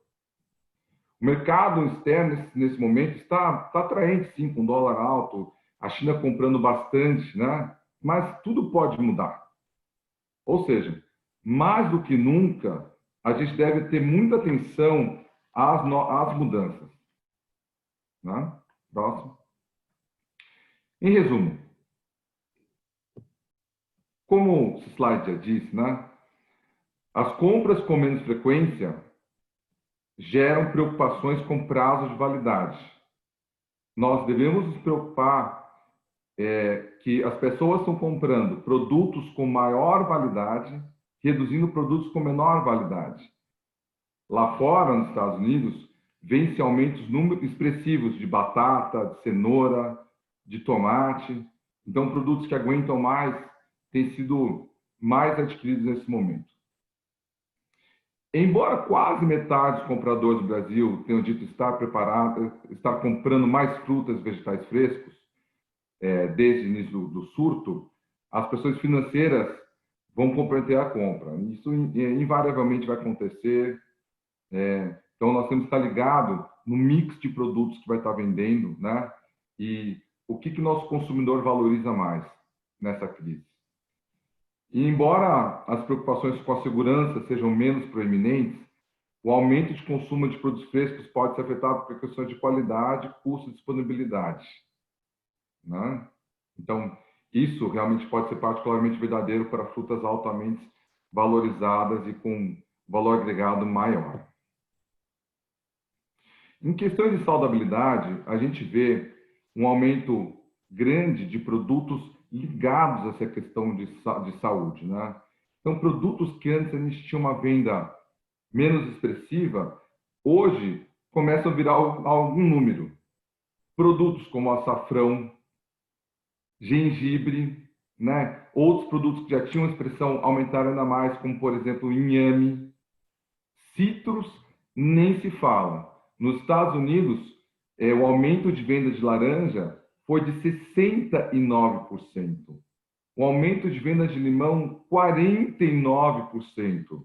O mercado externo, nesse momento, está atraente, sim, com dólar alto, a China comprando bastante, né? Mas tudo pode mudar. Ou seja, mais do que nunca, a gente deve ter muita atenção às mudanças. Né? Próximo. Em resumo, como o slide já disse, né? As compras com menos frequência geram preocupações com prazo de validade. Nós devemos nos preocupar que as pessoas estão comprando produtos com maior validade, reduzindo produtos com menor validade. Lá fora, nos Estados Unidos, vem-se aumentos expressivos de batata, de cenoura, de tomate. Então, produtos que aguentam mais têm sido mais adquiridos nesse momento. Embora quase metade dos compradores do Brasil tenham dito estar comprando mais frutas e vegetais frescos, desde o início do surto, as pessoas financeiras vão comprometer a compra. Isso invariavelmente vai acontecer. Então, nós temos que estar ligados no mix de produtos que vai estar vendendo, né? E o que o nosso consumidor valoriza mais nessa crise. E embora as preocupações com a segurança sejam menos proeminentes, o aumento de consumo de produtos frescos pode ser afetado por questões de qualidade, custo e disponibilidade, né? Então, isso realmente pode ser particularmente verdadeiro para frutas altamente valorizadas e com valor agregado maior. Em questões de saudabilidade, a gente vê um aumento grande de produtos ligados a essa questão de saúde, né? Então, produtos que antes a gente tinha uma venda menos expressiva, hoje começam a virar algum número. Produtos como açafrão, gengibre, né? Outros produtos que já tinham expressão aumentaram ainda mais, como, por exemplo, o inhame. Citros, nem se fala. Nos Estados Unidos, o aumento de venda de laranja foi de 69%. O aumento de venda de limão, 49%.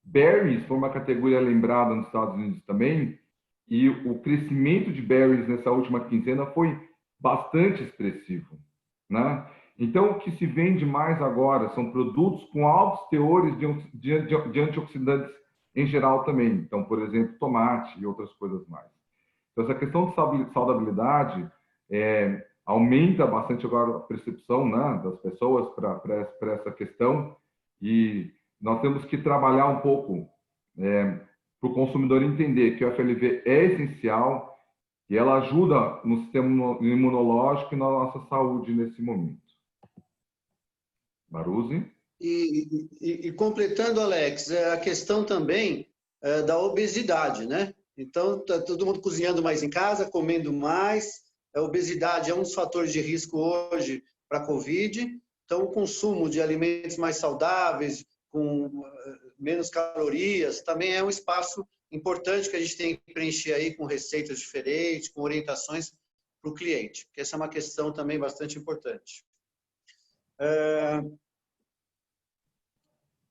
Berries foi uma categoria lembrada nos Estados Unidos também, e o crescimento de berries nessa última quinzena foi bastante expressivo, né? Então, o que se vende mais agora são produtos com altos teores de antioxidantes em geral também. Então, por exemplo, tomate e outras coisas mais. Então, essa questão de saudabilidade aumenta bastante agora a percepção, né, das pessoas para essa questão, e nós temos que trabalhar um pouco para o consumidor entender que o FLV é essencial e ela ajuda no sistema imunológico e na nossa saúde nesse momento. Baruzzi? E completando, Alex, a questão também da obesidade, né? Então, tá todo mundo cozinhando mais em casa, comendo mais. A obesidade é um dos fatores de risco hoje para a Covid. Então, o consumo de alimentos mais saudáveis, com menos calorias, também é um espaço importante que a gente tem que preencher aí com receitas diferentes, com orientações para o cliente, porque essa é uma questão também bastante importante.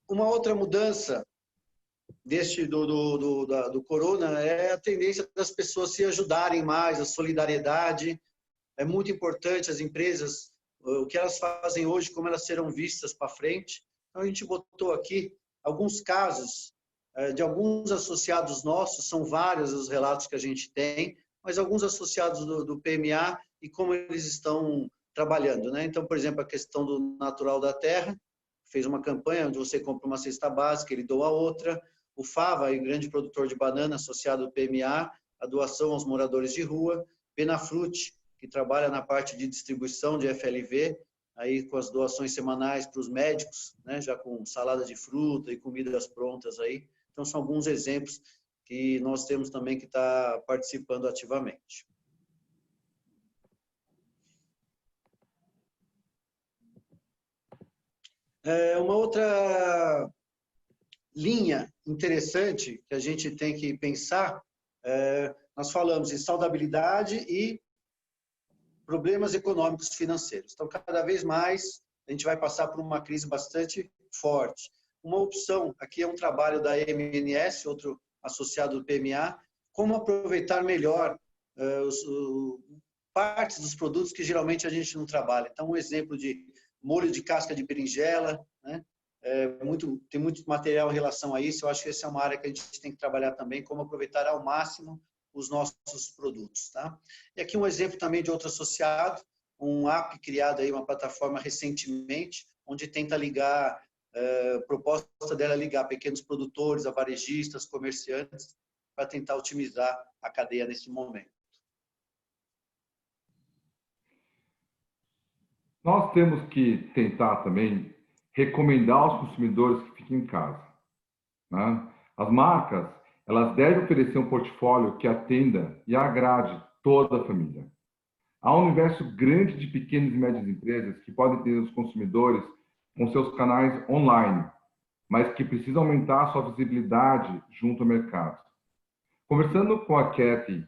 Uma outra mudança do corona é a tendência das pessoas se ajudarem mais, a solidariedade. É muito importante as empresas, o que elas fazem hoje, como elas serão vistas para frente. Então, a gente botou aqui alguns casos de alguns associados nossos, são vários os relatos que a gente tem, mas alguns associados do PMA e como eles estão trabalhando, né? Então, por exemplo, a questão do Natural da Terra, fez uma campanha onde você compra uma cesta básica, ele doa outra. O Fava, o grande produtor de banana associado ao PMA, a doação aos moradores de rua. Benafrute, que trabalha na parte de distribuição de FLV, aí com as doações semanais para os médicos, né, já com salada de fruta e comidas prontas aí. Então, são alguns exemplos que nós temos também que estar participando ativamente. Uma outra linha interessante que a gente tem que pensar, nós falamos em saudabilidade e problemas econômicos financeiros. Então, cada vez mais, a gente vai passar por uma crise bastante forte. Uma opção, aqui é um trabalho da MNS, outro associado do PMA, como aproveitar melhor partes dos produtos que geralmente a gente não trabalha. Então, um exemplo de molho de casca de berinjela, né? Tem muito material em relação a isso. Eu acho que essa é uma área que a gente tem que trabalhar também, como aproveitar ao máximo os nossos produtos, tá? E aqui um exemplo também de outro associado, um app criado aí, uma plataforma recentemente, onde tenta ligar, proposta dela é ligar pequenos produtores, a varejistas, comerciantes, para tentar otimizar a cadeia nesse momento. Nós temos que tentar também recomendar aos consumidores que fiquem em casa, né? As marcas, elas devem oferecer um portfólio que atenda e agrade toda a família. Há um universo grande de pequenas e médias empresas que podem ter os consumidores com seus canais online, mas que precisam aumentar a sua visibilidade junto ao mercado. Conversando com a Kathy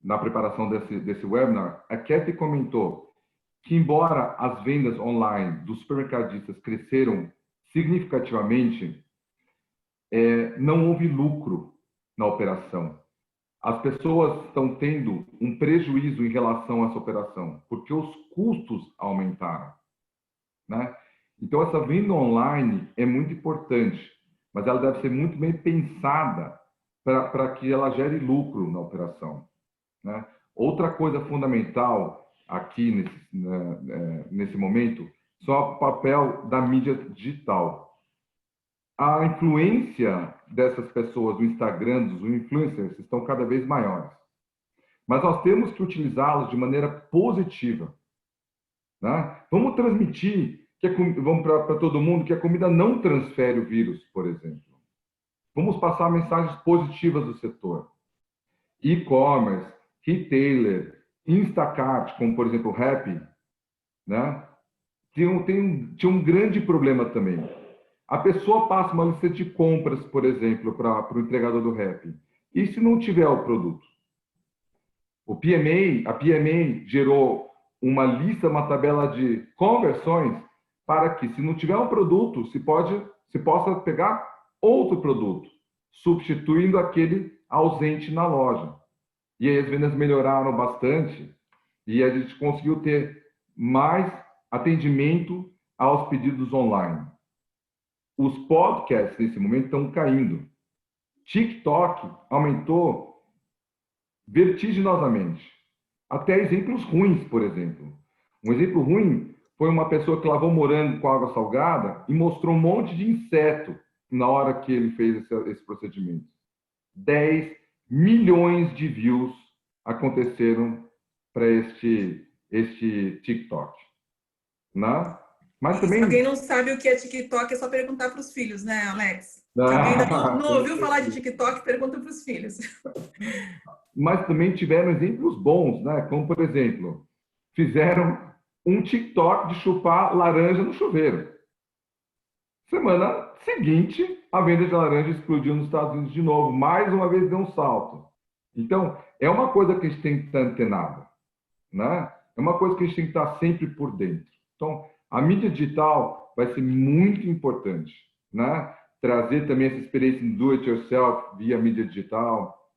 na preparação desse webinar, a Kathy comentou que, embora as vendas online dos supermercadistas cresceram significativamente, não houve lucro na operação. As pessoas estão tendo um prejuízo em relação a essa operação, porque os custos aumentaram, né? Então, essa venda online é muito importante, mas ela deve ser muito bem pensada para que ela gere lucro na operação, né? Outra coisa fundamental aqui nesse momento só o papel da mídia digital. A influência dessas pessoas do Instagram, dos influencers, estão cada vez maiores. Mas nós temos que utilizá-los de maneira positiva, né? Vamos transmitir, vamos para todo mundo, que a comida não transfere o vírus, por exemplo. Vamos passar mensagens positivas do setor. E-commerce, retailer, Instacart, como por exemplo o Rappi, né? Tinha um grande problema também. A pessoa passa uma lista de compras, por exemplo, para o entregador do Rappi. E se não tiver o produto? A PMA gerou uma lista, uma tabela de conversões para que, se não tiver um produto, se possa pegar outro produto, substituindo aquele ausente na loja. E aí as vendas melhoraram bastante e a gente conseguiu ter mais atendimento aos pedidos online. Os podcasts, nesse momento, estão caindo. TikTok aumentou vertiginosamente. Até exemplos ruins, por exemplo. Um exemplo ruim foi uma pessoa que lavou morango com água salgada e mostrou um monte de inseto na hora que ele fez esse procedimento. 10 milhões de views aconteceram para este TikTok, né? Mas também... Se alguém não sabe o que é TikTok, é só perguntar para os filhos, né, Alex? Se alguém ainda não ouviu falar de TikTok, pergunta para os filhos. Mas também tiveram exemplos bons, né? Como, por exemplo, fizeram um TikTok de chupar laranja no chuveiro. Semana seguinte, a venda de laranja explodiu nos Estados Unidos de novo. Mais uma vez deu um salto. Então, é uma coisa que a gente tem que estar antenado, né? É uma coisa que a gente tem que estar sempre por dentro. Então, a mídia digital vai ser muito importante, né? Trazer também essa experiência em do it yourself via mídia digital,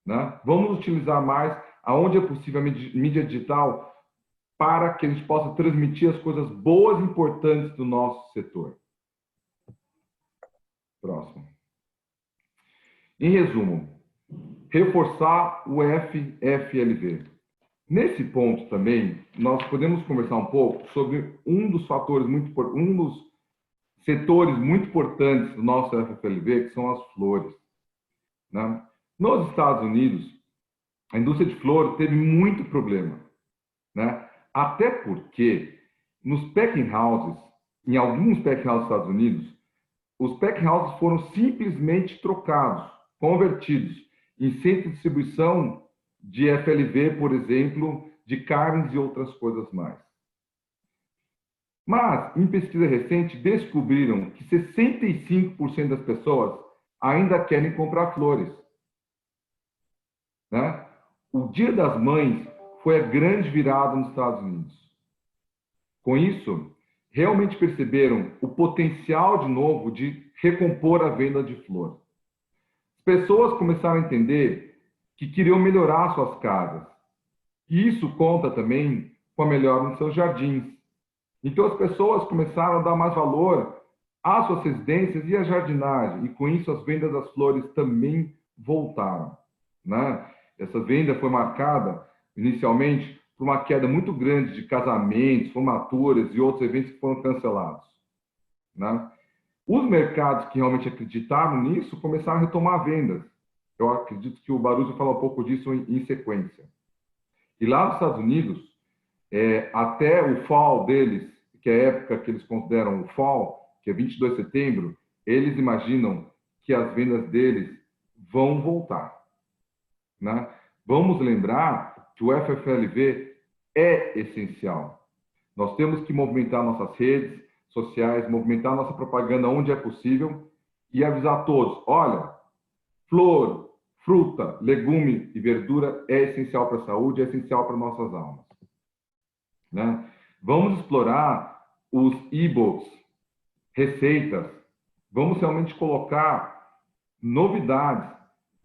né? Vamos utilizar mais, aonde é possível, a mídia digital para que a gente possa transmitir as coisas boas e importantes do nosso setor. Próximo. Em resumo, reforçar o FFLV. Nesse ponto também, nós podemos conversar um pouco sobre um dos fatores um dos setores muito importantes do nosso FFLV, que são as flores, né? Nos Estados Unidos, a indústria de flores teve muito problema, né? Até porque nos packing houses, em alguns packing houses dos Estados Unidos, os packing houses foram simplesmente trocados, convertidos em centro de distribuição de FLV, por exemplo, de carnes e outras coisas mais. Mas, em pesquisa recente, descobriram que 65% das pessoas ainda querem comprar flores, né? O Dia das Mães foi a grande virada nos Estados Unidos. Com isso, realmente perceberam o potencial de novo de recompor a venda de flor. As pessoas começaram a entender que queriam melhorar suas casas. E isso conta também com a melhora nos seus jardins. Então as pessoas começaram a dar mais valor às suas residências e à jardinagem. E com isso as vendas das flores também voltaram, né? Essa venda foi marcada inicialmente por uma queda muito grande de casamentos, formaturas e outros eventos que foram cancelados, né? Os mercados que realmente acreditaram nisso começaram a retomar vendas. Eu acredito que o Baruzzi falou um pouco disso em sequência. E lá nos Estados Unidos, até o fall deles, que é a época que eles consideram o fall, que é 22 de setembro, eles imaginam que as vendas deles vão voltar, né? Vamos lembrar que o FFLV é essencial. Nós temos que movimentar nossas redes sociais, movimentar nossa propaganda onde é possível e avisar a todos, olha, flor, fruta, legume e verdura é essencial para a saúde, é essencial para nossas almas, né? Vamos explorar os e-books, receitas, vamos realmente colocar novidades,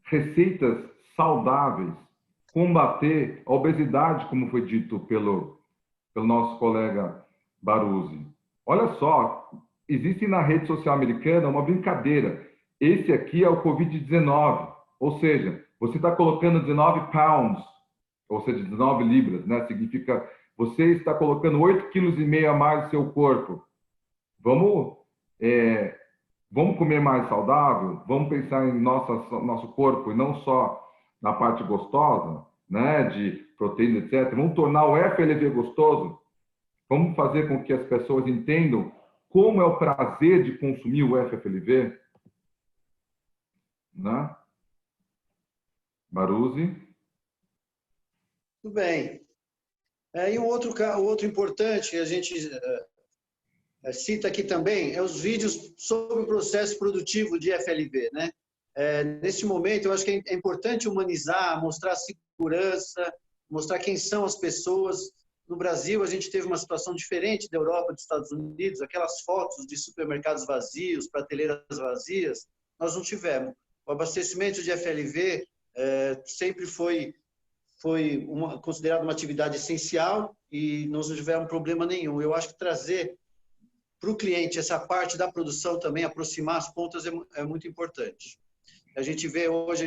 receitas saudáveis, combater a obesidade, como foi dito pelo nosso colega Baruzzi. Olha só, existe na rede social americana uma brincadeira. Esse aqui é o Covid-19, ou seja, você está colocando 19 pounds, ou seja, 19 libras, né? Significa você está colocando 8,5 kg a mais no seu corpo. Vamos comer mais saudável? Vamos pensar em nosso corpo e não só na parte gostosa, né? De proteína, etc. Vamos tornar o FLV gostoso? Vamos fazer com que as pessoas entendam como é o prazer de consumir o FFLV? Né? Baruzzi? Tudo bem. E um outro importante que a gente cita aqui também é os vídeos sobre o processo produtivo de FLV, né? Nesse momento, eu acho que é importante humanizar, mostrar segurança, mostrar quem são as pessoas. No Brasil, a gente teve uma situação diferente da Europa, dos Estados Unidos, aquelas fotos de supermercados vazios, prateleiras vazias, nós não tivemos. O abastecimento de FLV sempre foi considerado uma atividade essencial e nós não tivemos problema nenhum. Eu acho que trazer para o cliente essa parte da produção também, aproximar as pontas é muito importante. A gente vê hoje,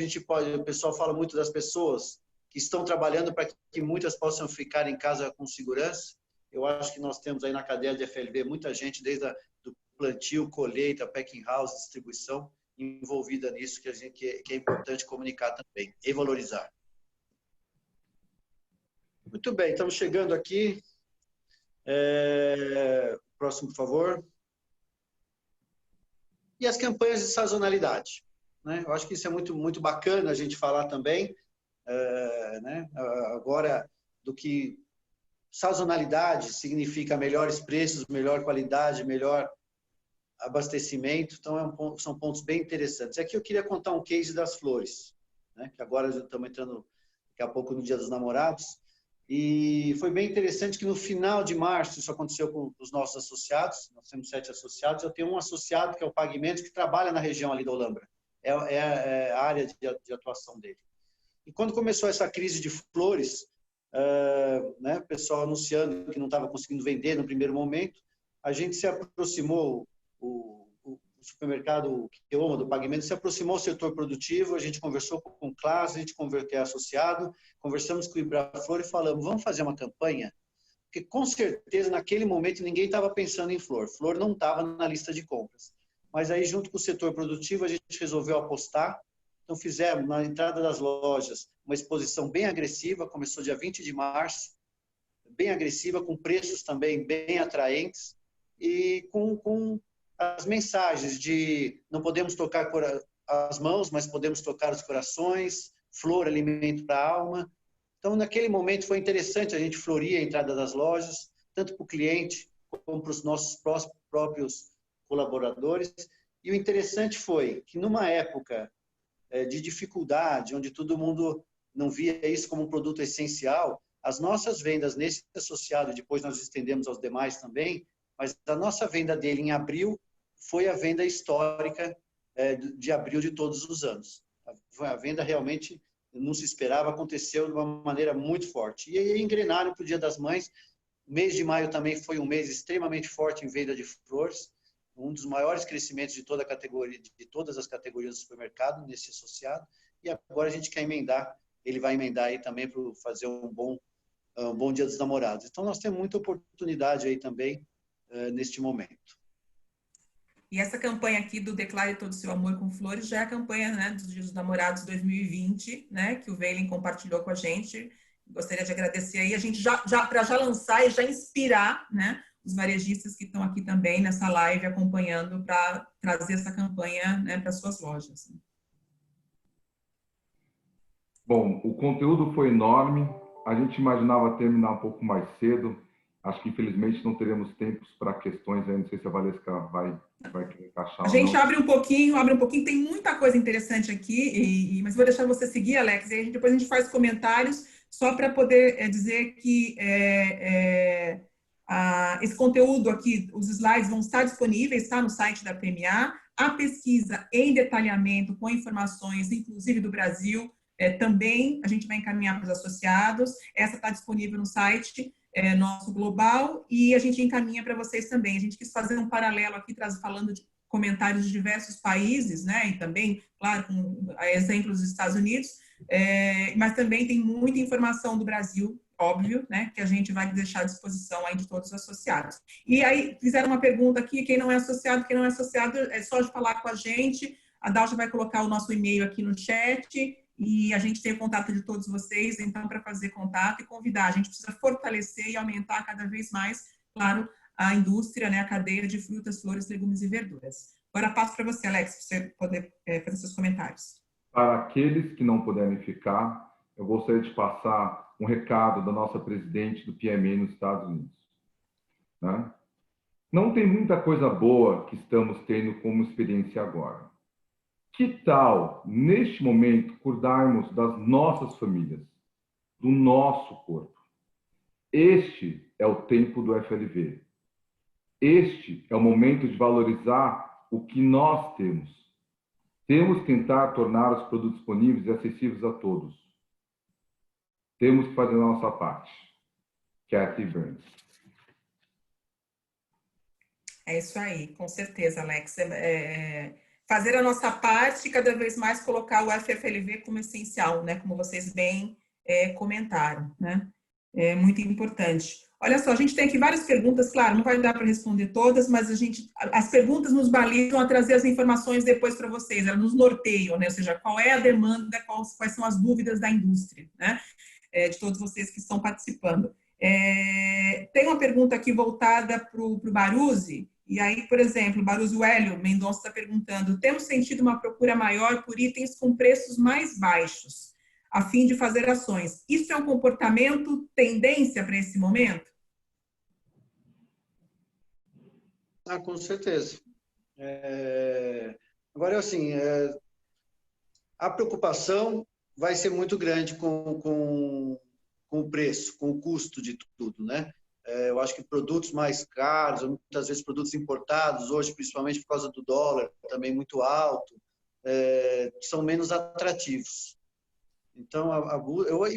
o pessoal fala muito das pessoas que estão trabalhando para que muitas possam ficar em casa com segurança. Eu acho que nós temos aí na cadeia de FLV muita gente, desde do plantio, colheita, packing house, distribuição, envolvida nisso, que é importante comunicar também e valorizar. Muito bem, estamos chegando aqui. Próximo, por favor. E as campanhas de sazonalidade, né? Eu acho que isso é muito bacana a gente falar também, né? Agora, do que sazonalidade significa melhores preços, melhor qualidade, melhor abastecimento. Então, são pontos bem interessantes. Aqui eu queria contar um case das flores, né? Que agora já estamos entrando daqui a pouco no Dia dos Namorados. E foi bem interessante que no final de março, isso aconteceu com os nossos associados, nós temos 7 associados, eu tenho um associado que é o Pagamentos, que trabalha na região ali da Olambra, é a área de atuação dele. E quando começou essa crise de flores, né, o pessoal anunciando que não estava conseguindo vender no primeiro momento, a gente se aproximou, o supermercado que eu amo do Pagamento se aproximou do setor produtivo, a gente conversou com o Class, a gente converteu associado, conversamos com o Ibraflor e falamos, vamos fazer uma campanha? Porque com certeza naquele momento ninguém estava pensando em flor, flor não estava na lista de compras. Mas aí junto com o setor produtivo a gente resolveu apostar, então fizemos na entrada das lojas uma exposição bem agressiva, começou dia 20 de março, bem agressiva, com preços também bem atraentes e com as mensagens de não podemos tocar as mãos, mas podemos tocar os corações, flor, alimento para a alma. Então, naquele momento foi interessante a gente florir a entrada das lojas, tanto para o cliente como para os nossos próprios colaboradores. E o interessante foi que numa época de dificuldade, onde todo mundo não via isso como um produto essencial, as nossas vendas nesse associado, depois nós estendemos aos demais também, mas a nossa venda dele em abril foi a venda histórica de abril de todos os anos. A venda realmente não se esperava, aconteceu de uma maneira muito forte. E aí engrenaram para o Dia das Mães. O mês de maio também foi um mês extremamente forte em venda de flores, um dos maiores crescimentos de toda a categoria, de todas as categorias do supermercado nesse associado. E agora a gente quer emendar, ele vai emendar aí também para fazer um bom Dia dos Namorados. Então nós temos muita oportunidade aí também neste momento. E essa campanha aqui do Declare Todo o Seu Amor com Flores já é a campanha, né, dos Dias dos Namorados 2020, né, que o Veilen compartilhou com a gente. Gostaria de agradecer aí, a gente para já lançar e já inspirar, né, os varejistas que estão aqui também nessa live acompanhando para trazer essa campanha, né, para suas lojas. Bom, o conteúdo foi enorme, a gente imaginava terminar um pouco mais cedo, acho que infelizmente não teremos tempos para questões aí, não sei se a Valesca vai encaixar. A gente abre um pouquinho, tem muita coisa interessante aqui, mas vou deixar você seguir, Alex, e depois a gente faz comentários, só para poder dizer que esse conteúdo aqui, os slides vão estar disponíveis, está no site da PMA, a pesquisa em detalhamento com informações, inclusive do Brasil, também a gente vai encaminhar para os associados, essa está disponível no site. nosso global, e a gente encaminha para vocês também. A gente quis fazer um paralelo aqui, falando de comentários de diversos países, né, e também, claro, com exemplos dos Estados Unidos, mas também tem muita informação do Brasil, óbvio, né, que a gente vai deixar à disposição aí de todos os associados. E aí, fizeram uma pergunta aqui, quem não é associado, é só de falar com a gente. A Dalja vai colocar o nosso e-mail aqui no chat, e a gente tem o contato de todos vocês, então, para fazer contato e convidar. A gente precisa fortalecer e aumentar cada vez mais, claro, a indústria, né, a cadeia de frutas, flores, legumes e verduras. Agora passo para você, Alex, para você poder fazer seus comentários. Para aqueles que não puderem ficar, eu gostaria de passar um recado da nossa presidente do PMA nos Estados Unidos. Né? Não tem muita coisa boa que estamos tendo como experiência agora. Que tal, neste momento, cuidarmos das nossas famílias, do nosso corpo? Este é o tempo do FLV. Este é o momento de valorizar o que nós temos. Temos que tentar tornar os produtos disponíveis e acessíveis a todos. Temos que fazer a nossa parte. Kathy Burns. É isso aí, com certeza, Alex. Fazer a nossa parte e cada vez mais colocar o FFLV como essencial, né? Como vocês bem comentaram, né? É muito importante. Olha só, a gente tem aqui várias perguntas, claro, não vai dar para responder todas, mas as perguntas nos balizam a trazer as informações depois para vocês, elas nos norteiam, né? Ou seja, qual é a demanda, quais são as dúvidas da indústria, né? De todos vocês que estão participando. Tem uma pergunta aqui voltada para o Baruzzi, e aí, por exemplo, o Baruzzi Hélio Mendonça está perguntando: temos sentido uma procura maior por itens com preços mais baixos, a fim de fazer ações. Isso é um comportamento, tendência para esse momento? Com certeza. Agora, assim, a preocupação vai ser muito grande com o preço, com o custo de tudo, né? Eu acho que produtos mais caros, muitas vezes produtos importados, hoje, principalmente por causa do dólar, também muito alto, são menos atrativos. Então,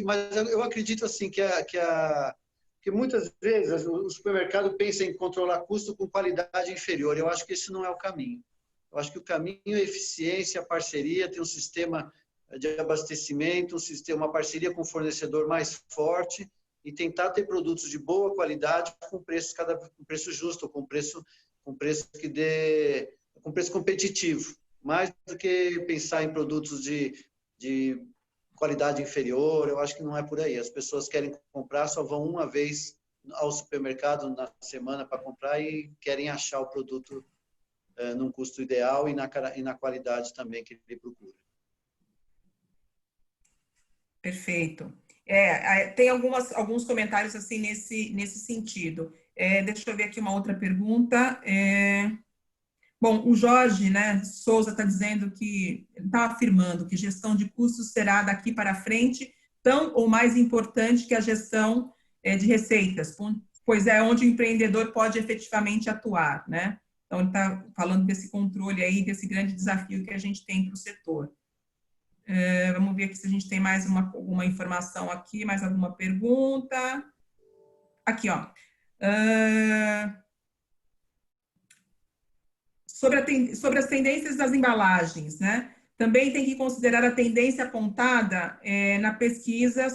mas eu acredito assim que muitas vezes o supermercado pensa em controlar custo com qualidade inferior. Eu acho que esse não é o caminho. Eu acho que o caminho é eficiência, parceria, ter um sistema de abastecimento, uma parceria com o fornecedor mais forte e tentar ter produtos de boa qualidade com preço justo, com preço competitivo, mais do que pensar em produtos de qualidade inferior. Eu acho que não é por aí. As pessoas querem comprar, só vão uma vez ao supermercado na semana para comprar e querem achar o produto num custo ideal e na qualidade também que ele procura. Perfeito. Tem alguns comentários assim nesse sentido. Deixa eu ver aqui uma outra pergunta. Bom, o Jorge, né, Souza está dizendo que, está afirmando que gestão de custos será daqui para frente tão ou mais importante que a gestão de receitas, pois é onde o empreendedor pode efetivamente atuar, né? Então, ele está falando desse controle aí, desse grande desafio que a gente tem para o setor. Vamos ver aqui se a gente tem mais alguma informação aqui, mais alguma pergunta. Aqui, ó. Sobre as tendências das embalagens, né? Também tem que considerar a tendência apontada na pesquisa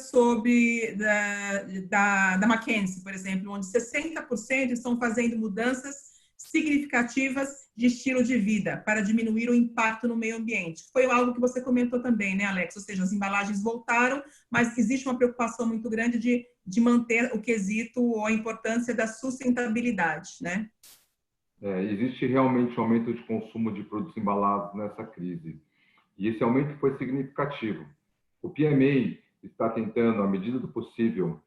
da McKinsey, por exemplo, onde 60% estão fazendo mudanças significativas de estilo de vida para diminuir o impacto no meio ambiente. Foi algo que você comentou também, né, Alex? Ou seja, as embalagens voltaram, mas existe uma preocupação muito grande de manter o quesito ou a importância da sustentabilidade, né? Existe realmente um aumento de consumo de produtos embalados nessa crise. E esse aumento foi significativo. O PMA está tentando, à medida do possível,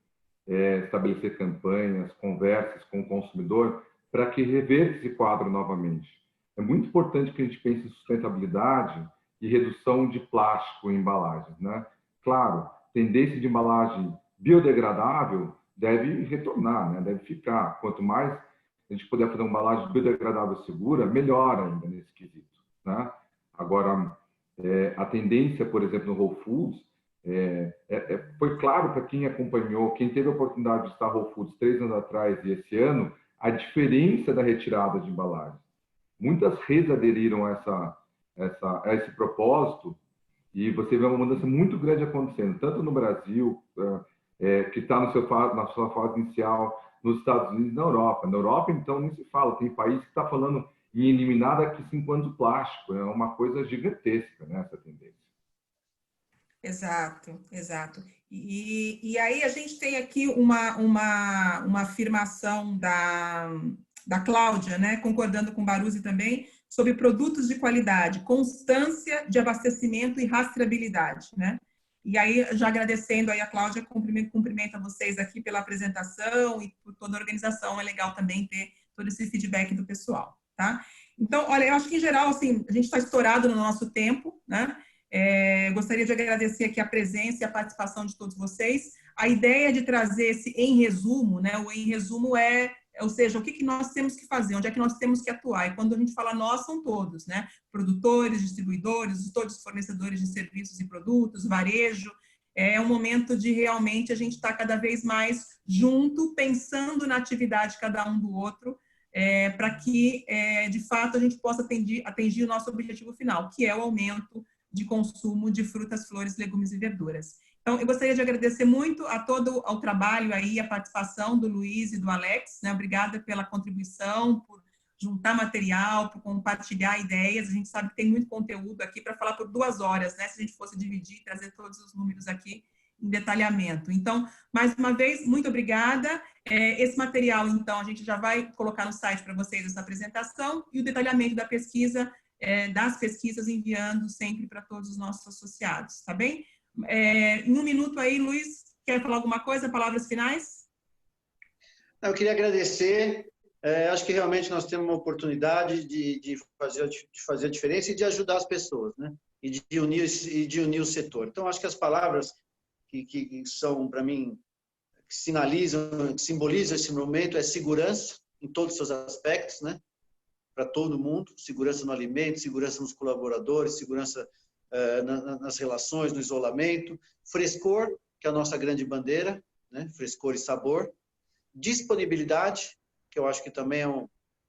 estabelecer campanhas, conversas com o consumidor para que reverta esse quadro novamente. É muito importante que a gente pense em sustentabilidade e redução de plástico em embalagens, né? Claro, tendência de embalagem biodegradável deve retornar, né? Deve ficar. Quanto mais a gente puder fazer uma embalagem biodegradável segura, melhor ainda nesse quesito, né? Agora, a tendência, por exemplo, no Whole Foods, Foi claro para quem acompanhou, quem teve a oportunidade de estar Whole Foods 3 anos atrás e esse ano, a diferença da retirada de embalagens. Muitas redes aderiram a esse propósito e você vê uma mudança muito grande acontecendo, tanto no Brasil, que está na sua fase inicial, nos Estados Unidos e na Europa. Na Europa, então, nem se fala. Tem país que está falando em eliminar daqui 5 anos o plástico. É uma coisa gigantesca, né, essa tendência. Exato, exato. E aí a gente tem aqui uma afirmação da Cláudia, né, concordando com o Baruzzi também, sobre produtos de qualidade, constância de abastecimento e rastreabilidade, né? E aí, já agradecendo aí a Cláudia, cumprimenta vocês aqui pela apresentação e por toda a organização. É legal também ter todo esse feedback do pessoal, tá? Então, olha, eu acho que, em geral, assim, a gente está estourado no nosso tempo, né? Gostaria de agradecer aqui a presença e a participação de todos vocês. A ideia de trazer esse em resumo, né? O em resumo ou seja, o que nós temos que fazer, onde é que nós temos que atuar. E quando a gente fala nós, são todos, né? Produtores, distribuidores, todos os fornecedores de serviços e produtos, varejo. É um momento de realmente a gente estar cada vez mais junto, pensando na atividade cada um do outro, para que, de fato, a gente possa atingir o nosso objetivo final, que é o aumento de consumo de frutas, flores, legumes e verduras. Então, eu gostaria de agradecer muito ao trabalho aí, a participação do Luiz e do Alex, né? Obrigada pela contribuição, por juntar material, por compartilhar ideias. A gente sabe que tem muito conteúdo aqui para falar por 2 horas, né? Se a gente fosse dividir, trazer todos os números aqui em detalhamento. Então, mais uma vez, muito obrigada. Esse material, então, a gente já vai colocar no site para vocês essa apresentação e o detalhamento da pesquisa, das pesquisas, enviando sempre para todos os nossos associados, tá bem? Em 1 minuto aí, Luiz, quer falar alguma coisa? Palavras finais? Eu queria agradecer. Acho que realmente nós temos uma oportunidade de fazer a diferença e de ajudar as pessoas, né? E de unir o setor. Então, acho que as palavras que são, para mim, que sinalizam, que simbolizam esse momento é segurança em todos os seus aspectos, né? Para todo mundo, segurança no alimento, segurança nos colaboradores, segurança nas relações, no isolamento, frescor, que é a nossa grande bandeira, né? Frescor e sabor, disponibilidade, que eu acho que também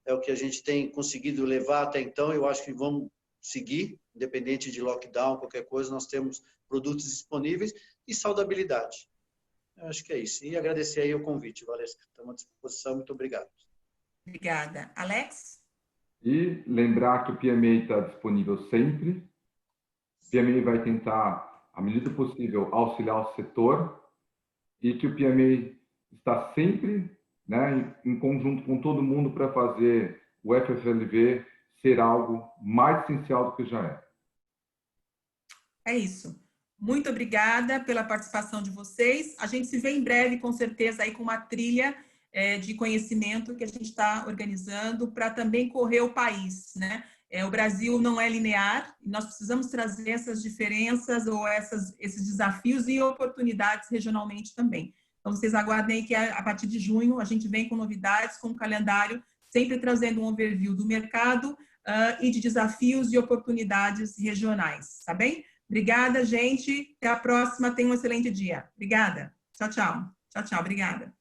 é o que a gente tem conseguido levar até então, eu acho que vamos seguir, independente de lockdown, qualquer coisa, nós temos produtos disponíveis, e saudabilidade. Eu acho que é isso. E agradecer aí o convite, Valesca. Estamos à disposição, muito obrigado. Obrigada. Alex? E lembrar que o PMA está disponível sempre. O PMA vai tentar, à medida possível, auxiliar o setor e que o PMA está sempre, né, em conjunto com todo mundo para fazer o FFLV ser algo mais essencial do que já é. É isso. Muito obrigada pela participação de vocês. A gente se vê em breve, com certeza, aí com uma trilha de conhecimento que a gente está organizando para também correr o país, né? O Brasil não é linear, e nós precisamos trazer essas diferenças ou esses desafios e oportunidades regionalmente também. Então, vocês aguardem que a partir de junho a gente vem com novidades, com um calendário, sempre trazendo um overview do mercado e de desafios e oportunidades regionais, tá bem? Obrigada, gente. Até a próxima. Tenha um excelente dia. Obrigada. Tchau, tchau. Tchau, tchau. Obrigada.